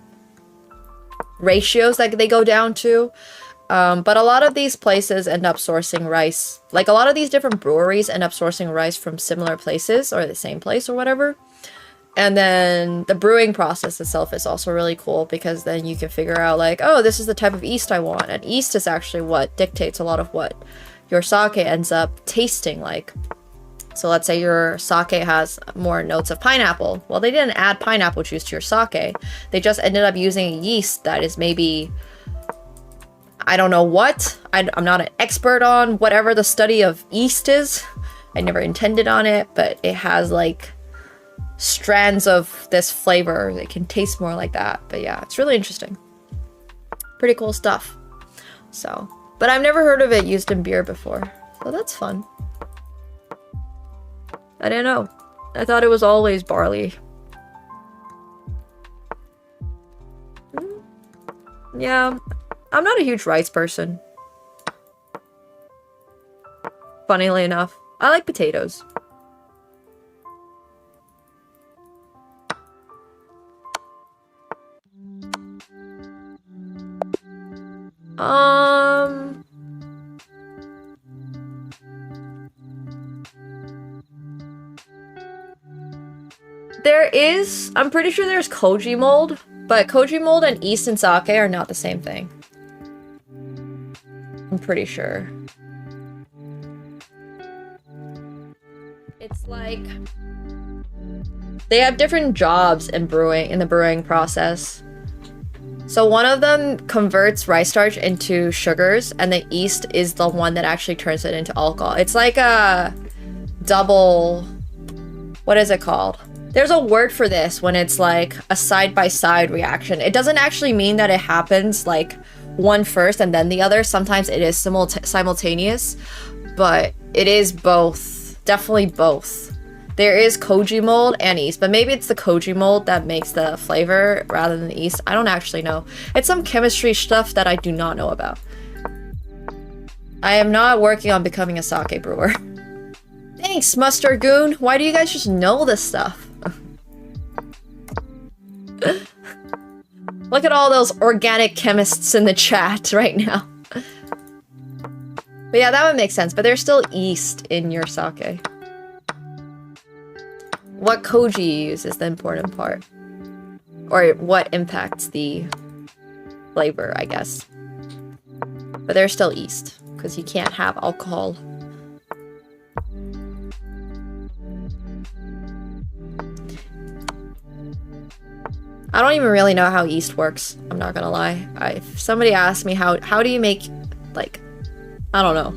ratios that they go down to. But a lot of these places end up sourcing rice, like a lot of these different breweries end up sourcing rice from similar places or the same place or whatever. And then the brewing process itself is also really cool because then you can figure out like, oh, this is the type of yeast I want. And yeast is actually what dictates a lot of what your sake ends up tasting like. So let's say your sake has more notes of pineapple. Well, they didn't add pineapple juice to your sake. They just ended up using a yeast that is maybe, I don't know what. I'm not an expert on whatever the study of yeast is. I never intended on it, but it has like strands of this flavor. It can taste more like that. But yeah, it's really interesting. Pretty cool stuff. So, but I've never heard of it used in beer before. So that's fun. I didn't know. I thought it was always barley. Yeah, I'm not a huge rice person. Funnily enough, I like potatoes. There is, I'm pretty sure there's koji mold, but koji mold and yeast and sake are not the same thing. I'm pretty sure. It's like they have different jobs in brewing, in the brewing process. So one of them converts rice starch into sugars, and the yeast is the one that actually turns it into alcohol. It's like a double, what is it called? There's a word for this when it's like a side-by-side reaction. It doesn't actually mean that it happens like one first and then the other. Sometimes it is simultaneous, but it is both. Definitely both. There is koji mold and yeast, but maybe it's the koji mold that makes the flavor rather than the yeast. I don't actually know. It's some chemistry stuff that I do not know about. I am not working on becoming a sake brewer. Thanks, Mustard Goon. Why do you guys just know this stuff? Look at all those organic chemists in the chat right now. But yeah, that would make sense. But there's still yeast in your sake. What koji you use is the important part. Or what impacts the flavor, I guess. But there's still yeast, because you can't have alcohol. I don't even really know how yeast works. I'm not gonna lie. If somebody asked me how do you make, like, I don't know.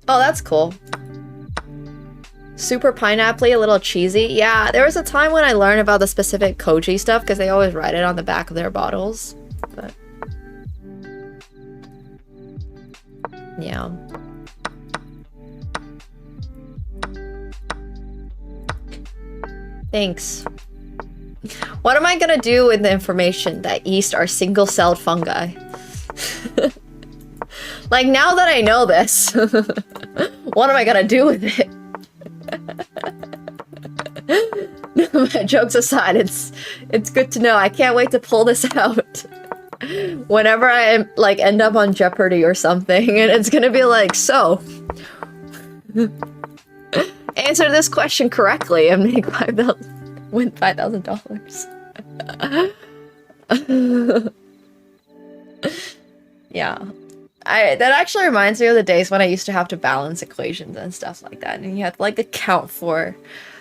Oh, that's cool. Super pineapple-y, a little cheesy. Yeah, there was a time when I learned about the specific koji stuff because they always write it on the back of their bottles. But Yeah. Thanks. What am I gonna do with the information that yeast are single-celled fungi? Like, now that I know this, what am I gonna do with it? Jokes aside, it's good to know. I can't wait to pull this out. Whenever I like end up on Jeopardy or something, and it's gonna be like, so answer this question correctly and make win $5,000. Yeah. That actually reminds me of the days when I used to have to balance equations and stuff like that, and you had to like account for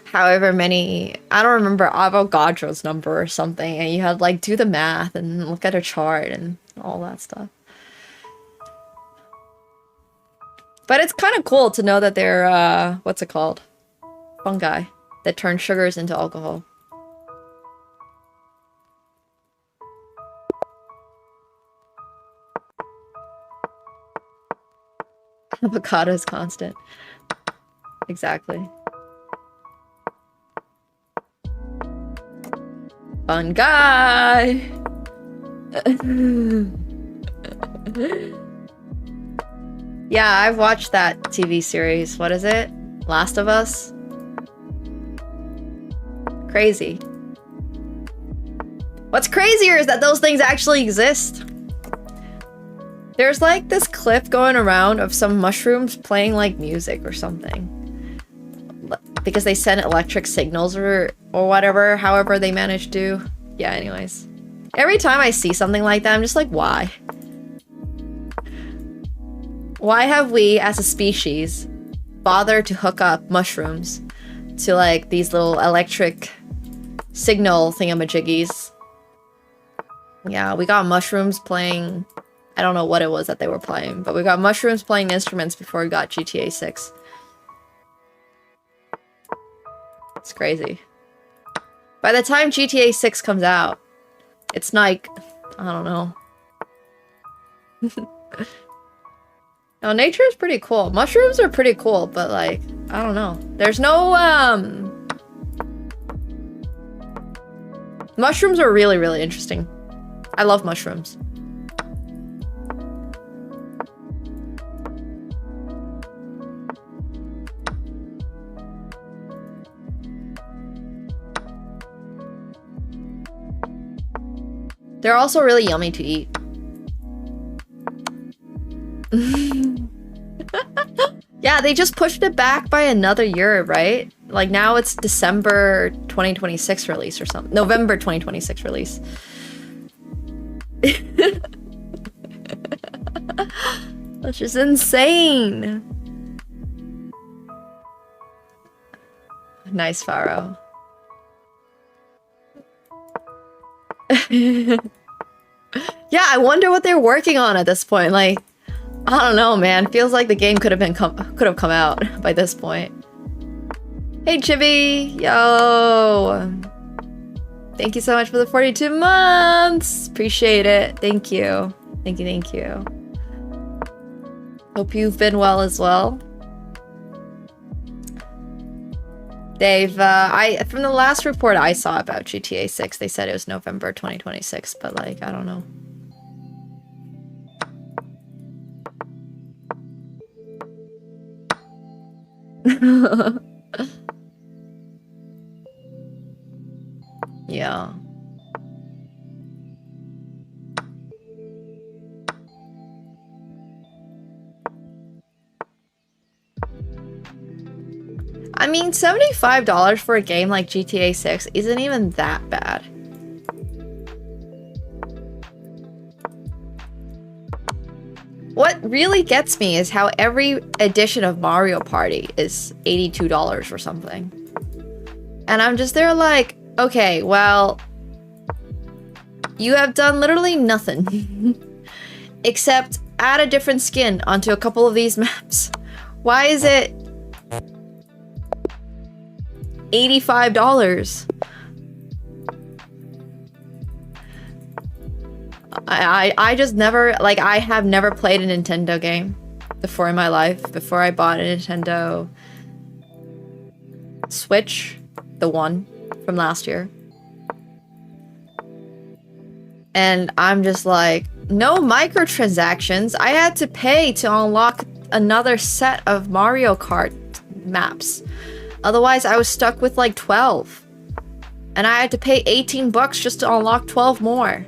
however many, I don't remember, Avogadro's number or something, and you had like do the math and look at a chart and all that stuff. But it's kind of cool to know that they're what's it called? Fungi that turn sugars into alcohol. Avocado is constant. Exactly. Fun guy! Yeah, I've watched that TV series. What is it? Last of Us? Crazy. What's crazier is that those things actually exist. There's like this clip going around of some mushrooms playing like music or something. Because they send electric signals or whatever, however they manage to. Yeah, anyways. Every time I see something like that, I'm just like, why? Why have we, as a species, bothered to hook up mushrooms to like these little electric signal thingamajiggies? Yeah, we got mushrooms playing... I don't know what it was that they were playing, but we got mushrooms playing instruments before we got GTA 6. It's crazy. By the time GTA 6 comes out, it's like, I don't know. No, nature is pretty cool. Mushrooms are pretty cool, but like, I don't know. There's no, mushrooms are really, really interesting. I love mushrooms. They're also really yummy to eat. Yeah, they just pushed it back by another year, right? Like now it's December 2026 release or something. November 2026 release. That's just insane. Nice, Pharaoh. Yeah, I wonder what they're working on at this point. Like, I don't know, man. Feels like the game could have come out by this point. Hey, Chibi, yo. Thank you so much for the 42 months. Appreciate it. Thank you. Thank you. Thank you. Hope you've been well as well. They've, from the last report I saw about GTA 6, they said it was November 2026, but like, I don't know. Yeah. I mean, $75 for a game like GTA 6 isn't even that bad. What really gets me is how every edition of Mario Party is $82 or something. And I'm just there like, okay, well, you have done literally nothing except add a different skin onto a couple of these maps. Why is it $85? I just never, like, I have never played a Nintendo game. before in my life, before I bought a Nintendo Switch, the one from last year. And I'm just like, no microtransactions. I had to pay to unlock another set of Mario Kart maps. Otherwise, I was stuck with like 12. And I had to pay 18 bucks just to unlock 12 more.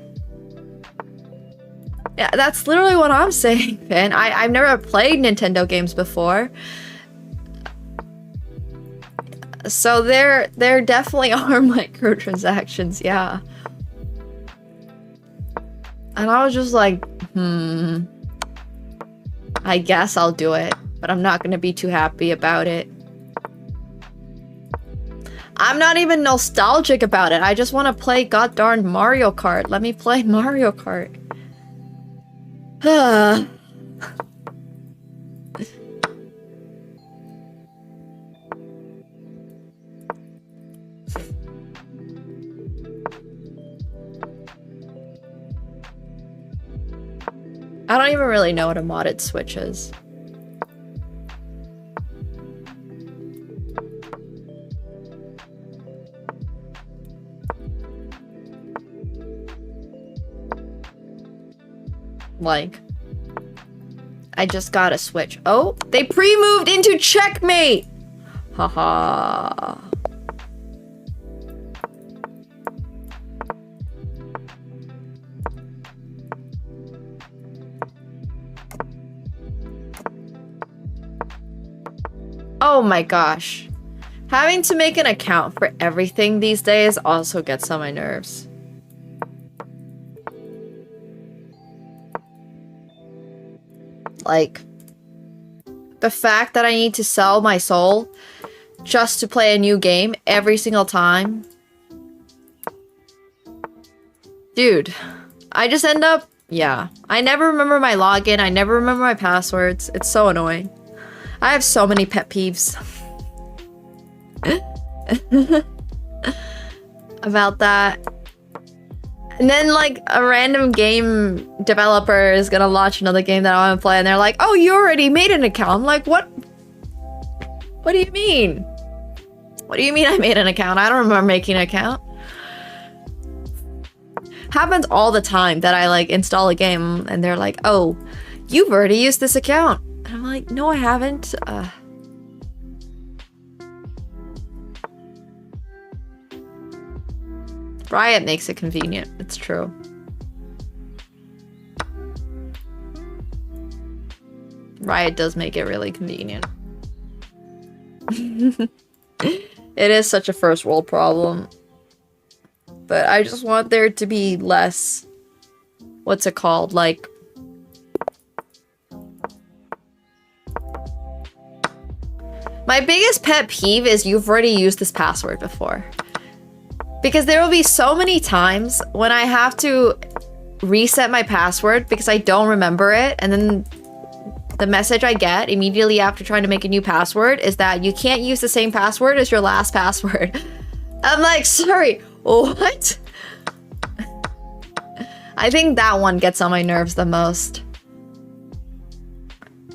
Yeah, that's literally what I'm saying, man. I've never played Nintendo games before. So there definitely are microtransactions, yeah. And I was just like, I guess I'll do it, but I'm not gonna be too happy about it. I'm not even nostalgic about it. I just want to play goddarn Mario Kart. Let me play Mario Kart. I don't even really know what a modded Switch is. Like, I just got a Switch. Oh, they pre-moved into checkmate! Haha. Oh my gosh. Having to make an account for everything these days also gets on my nerves. Like, the fact that I need to sell my soul just to play a new game every single time. Dude, I just end up, yeah. I never remember my login, I never remember my passwords. It's so annoying. I have so many pet peeves about that. And then, like, a random game developer is gonna launch another game that I want to play, and they're like, oh, you already made an account. I'm like, what? What do you mean? What do you mean I made an account? I don't remember making an account. Happens all the time that I, like, install a game, and they're like, oh, you've already used this account. And I'm like, no, I haven't. Riot makes it convenient. It's true. Riot does make it really convenient. It is such a first world problem. But I just want there to be less... What's it called? Like... My biggest pet peeve is you've already used this password before. Because there will be so many times when I have to reset my password because I don't remember it, and then the message I get immediately after trying to make a new password is that you can't use the same password as your last password. I'm like, sorry, what? I think that one gets on my nerves the most.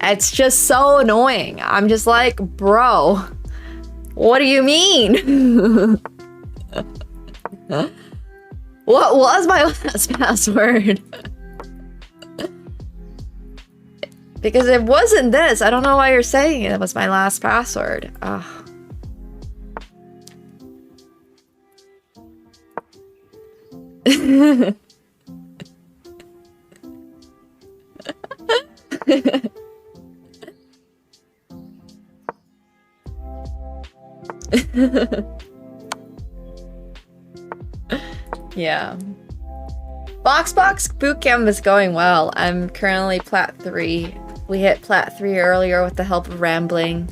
It's just so annoying. I'm just like, bro, what do you mean? What was my last password? Because it wasn't this. I don't know why you're saying it was my last password. Ugh. Yeah. Box bootcamp is going well. I'm currently Plat 3. We hit Plat 3 earlier with the help of Rambling.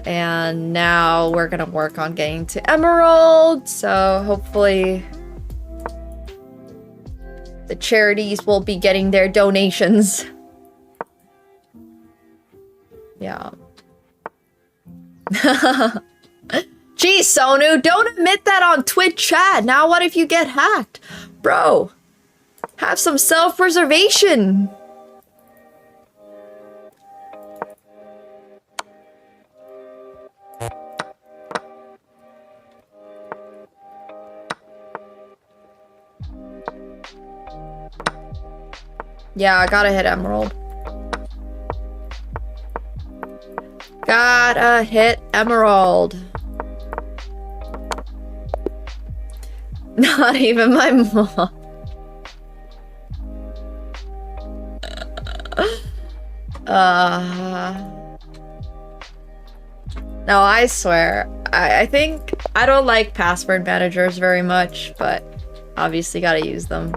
And now we're gonna work on getting to Emerald. So hopefully the charities will be getting their donations. Yeah. Geez, Sonu, don't admit that on Twitch chat. Now what if you get hacked? Bro, have some self-preservation. Yeah, I gotta hit Emerald. Gotta hit Emerald. Not even my mom. No, I swear. I think I don't like password managers very much, but obviously gotta use them.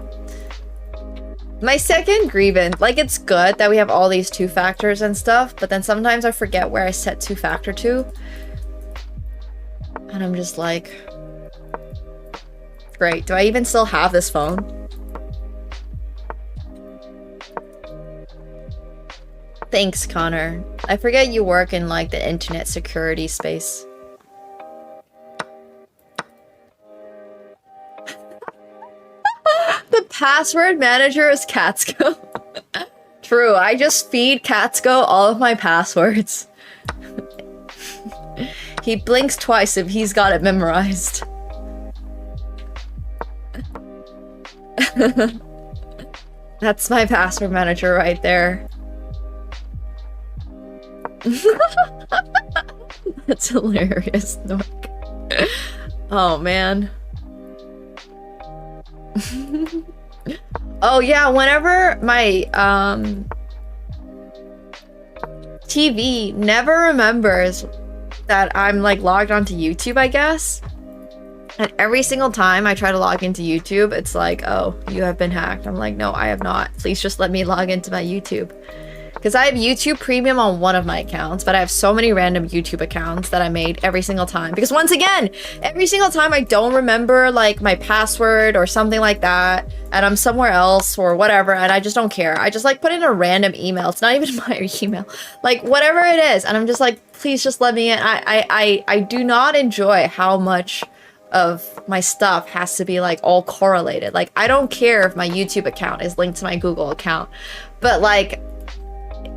My second grievance, like, it's good that we have all these 2-factors and stuff, but then sometimes I forget where I set 2-factor to. And I'm just like, great, do I even still have this phone? Thanks, Connor. I forget you work in, like, the internet security space. The password manager is Catsko. True, I just feed Catsko all of my passwords. He blinks twice if he's got it memorized. That's my password manager right there. That's hilarious, Nork. Oh, man. Oh, yeah, whenever my, TV never remembers that I'm, like, logged onto YouTube, I guess. And every single time I try to log into YouTube, it's like, oh, you have been hacked. I'm like, no, I have not. Please just let me log into my YouTube. Because I have YouTube Premium on one of my accounts, but I have so many random YouTube accounts that I made every single time. Because once again, every single time I don't remember, like, my password or something like that, and I'm somewhere else or whatever, and I just don't care. I just, like, put in a random email. It's not even my email. Like, whatever it is. And I'm just like, please just let me in. I do not enjoy how much of my stuff has to be, like, all correlated. Like, I don't care if my YouTube account is linked to my Google account, but, like,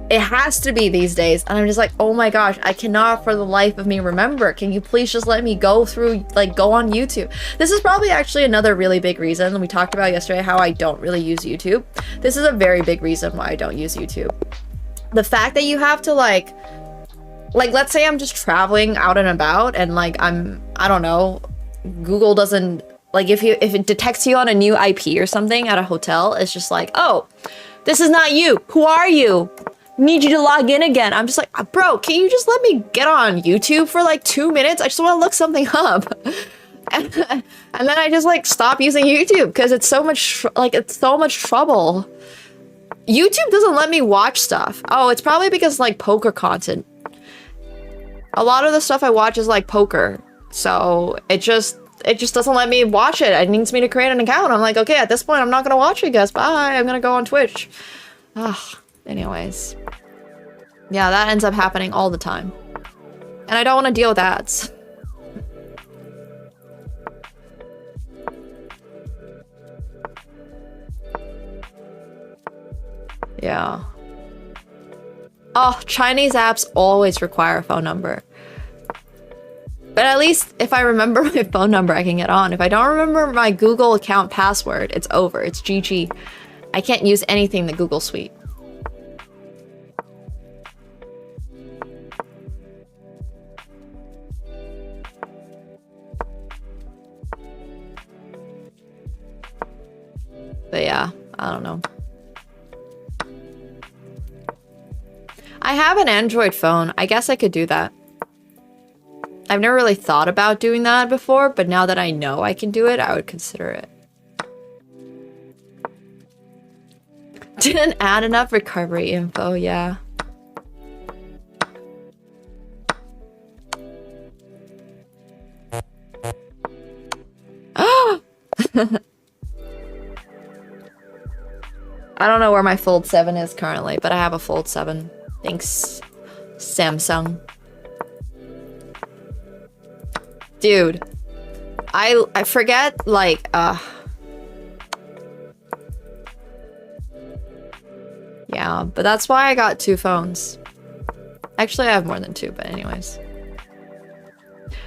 it has to be these days. And I'm just like, oh my gosh, I cannot for the life of me remember. Can you please just let me go through, like, go on YouTube? This is probably actually another really big reason. We talked about yesterday how I don't really use YouTube. This is a very big reason why I don't use YouTube. The fact that you have to, like, let's say I'm just traveling out and about and, like, I don't know, Google doesn't, like, if it detects you on a new IP or something at a hotel, it's just like, oh, this is not you. Who are you? Need you to log in again. I'm just like, bro, can you just let me get on YouTube for like 2 minutes? I just want to look something up. And then I just, like, stop using YouTube because it's so much, it's so much trouble. YouTube doesn't let me watch stuff. Oh, it's probably because, like, poker content. A lot of the stuff I watch is, like, poker. So it just doesn't let me watch it. It needs me to create an account. I'm like, okay, at this point, I'm not gonna watch it, guys. Bye. I'm gonna go on Twitch. Ugh. Anyways. Yeah, that ends up happening all the time. And I don't want to deal with ads. Yeah. Oh, Chinese apps always require a phone number. But at least if I remember my phone number, I can get on. If I don't remember my Google account password, it's over. It's GG. I can't use anything in the Google suite. But yeah, I don't know. I have an Android phone. I guess I could do that. I've never really thought about doing that before, but now that I know I can do it, I would consider it. Didn't add enough recovery info, yeah. I don't know where my Fold 7 is currently, but I have a Fold 7. Thanks, Samsung. Dude, I forget, like, yeah, but that's why I got 2 phones. Actually, I have more than 2, but anyways.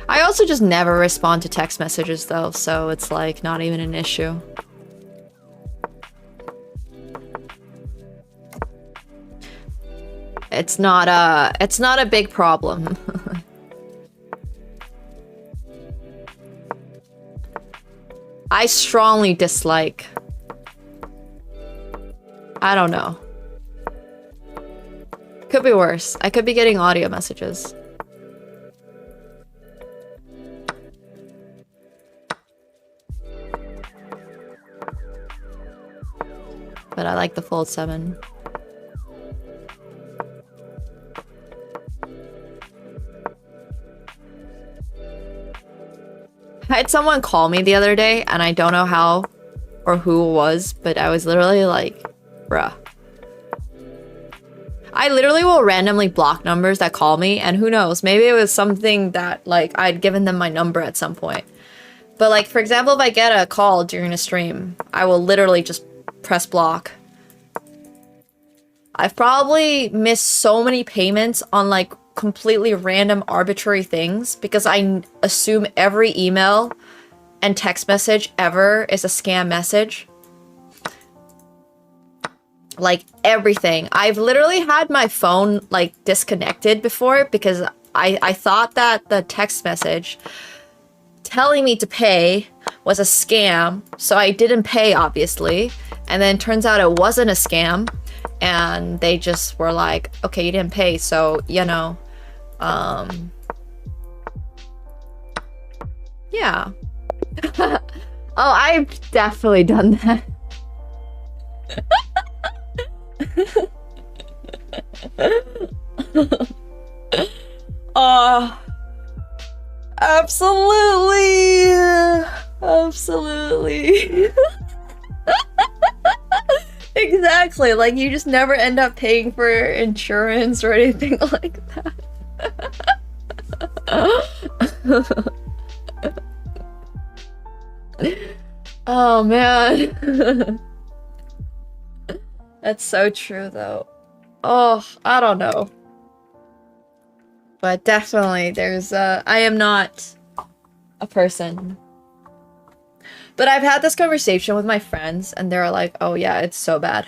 I also just never respond to text messages, though, so it's, like, not even an issue. It's not a big problem. I strongly dislike. I don't know. Could be worse. I could be getting audio messages. But I like the Fold 7. I had someone call me the other day, and I don't know how or who it was, but I was literally like, bruh. I literally will randomly block numbers that call me, and who knows, maybe it was something that, like, I'd given them my number at some point. But, like, for example, if I get a call during a stream, I will literally just press block. I've probably missed so many payments on, like, completely random arbitrary things because I assume every email and text message ever is a scam message. Like everything. I've literally had my phone like disconnected before because I thought that the text message telling me to pay was a scam, so I didn't pay obviously, and then turns out it wasn't a scam and they just were like, okay, you didn't pay, so you know, yeah. Oh, I've definitely done that. Absolutely. Absolutely. Exactly, like you just never end up paying for insurance or anything like that. Oh man. That's so true though. Oh, I don't know. But definitely there's I am not a person. But I've had this conversation with my friends and they're like, oh yeah, it's so bad.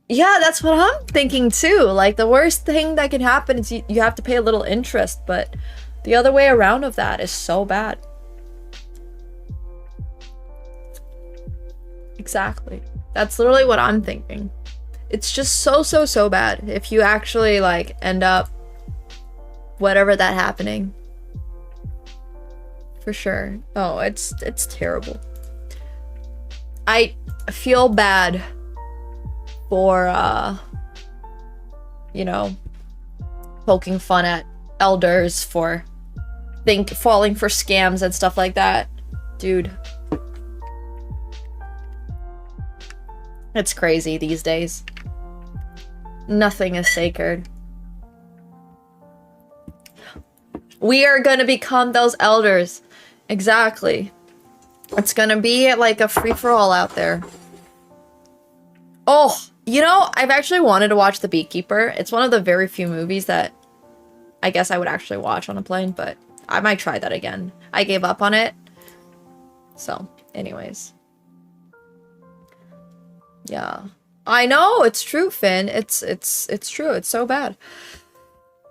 Yeah, that's what I'm thinking too. Like the worst thing that can happen is you have to pay a little interest, but the other way around of that is so bad. Exactly. That's literally what I'm thinking. It's just so bad if you actually like end up whatever that happening. For sure. Oh, it's terrible. I feel bad for you know, poking fun at elders for falling for scams and stuff like that. Dude. It's crazy these days. Nothing is sacred. We are gonna become those elders. Exactly. It's gonna be like a free-for-all out there. Oh, you know, I've actually wanted to watch The Beekeeper. It's one of the very few movies that I guess I would actually watch on a plane, but I might try that again. I gave up on it. So, anyways. Yeah. I know, it's true, Finn. It's true. It's so bad.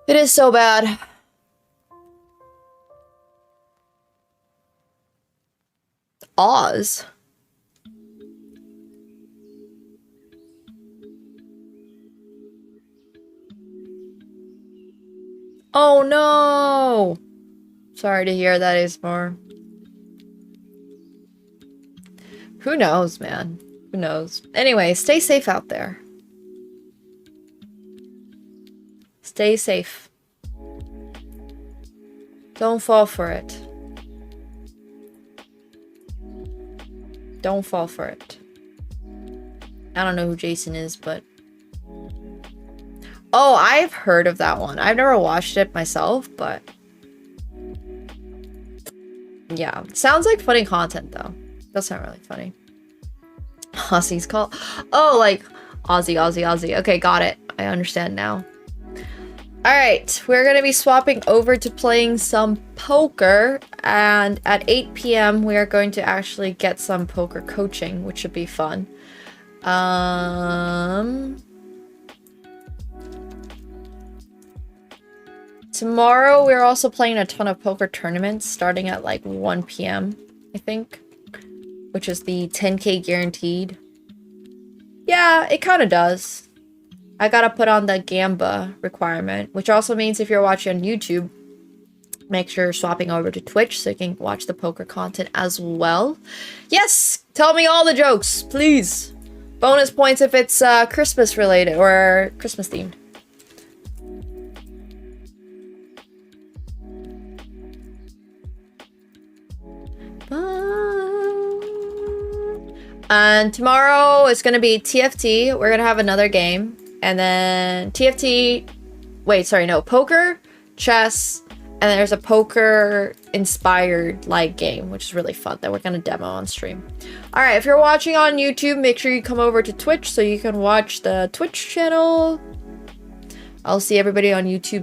It is so bad. Oz. Oh no! Sorry to hear that, Ismar. Who knows, man? Who knows? Anyway, stay safe out there. Stay safe. Don't fall for it. Don't fall for it. I don't know who Jason is, but... Oh, I've heard of that one. I've never watched it myself, but... Yeah. Sounds like funny content, though. That's not really funny. Aussie's call. Oh, like Aussie. Okay, got it. I understand now. Alright, we're gonna be swapping over to playing some poker, and at 8 p.m. we are going to actually get some poker coaching, which should be fun. Tomorrow we're also playing a ton of poker tournaments starting at like 1 p.m. I think, which is the 10k guaranteed. Yeah, it kind of does. I gotta put on the Gamba requirement, which also means if you're watching on YouTube, make sure you're swapping over to Twitch so you can watch the poker content as well. Yes! Tell me all the jokes, please! Bonus points if it's Christmas related or Christmas themed. And tomorrow it's gonna be TFT. We're gonna have another game. And then TFT, wait, sorry, no, poker, chess, and then there's a poker inspired like game, which is really fun that we're gonna demo on stream. All right, if you're watching on YouTube, make sure you come over to Twitch so you can watch the Twitch channel. I'll see everybody on YouTube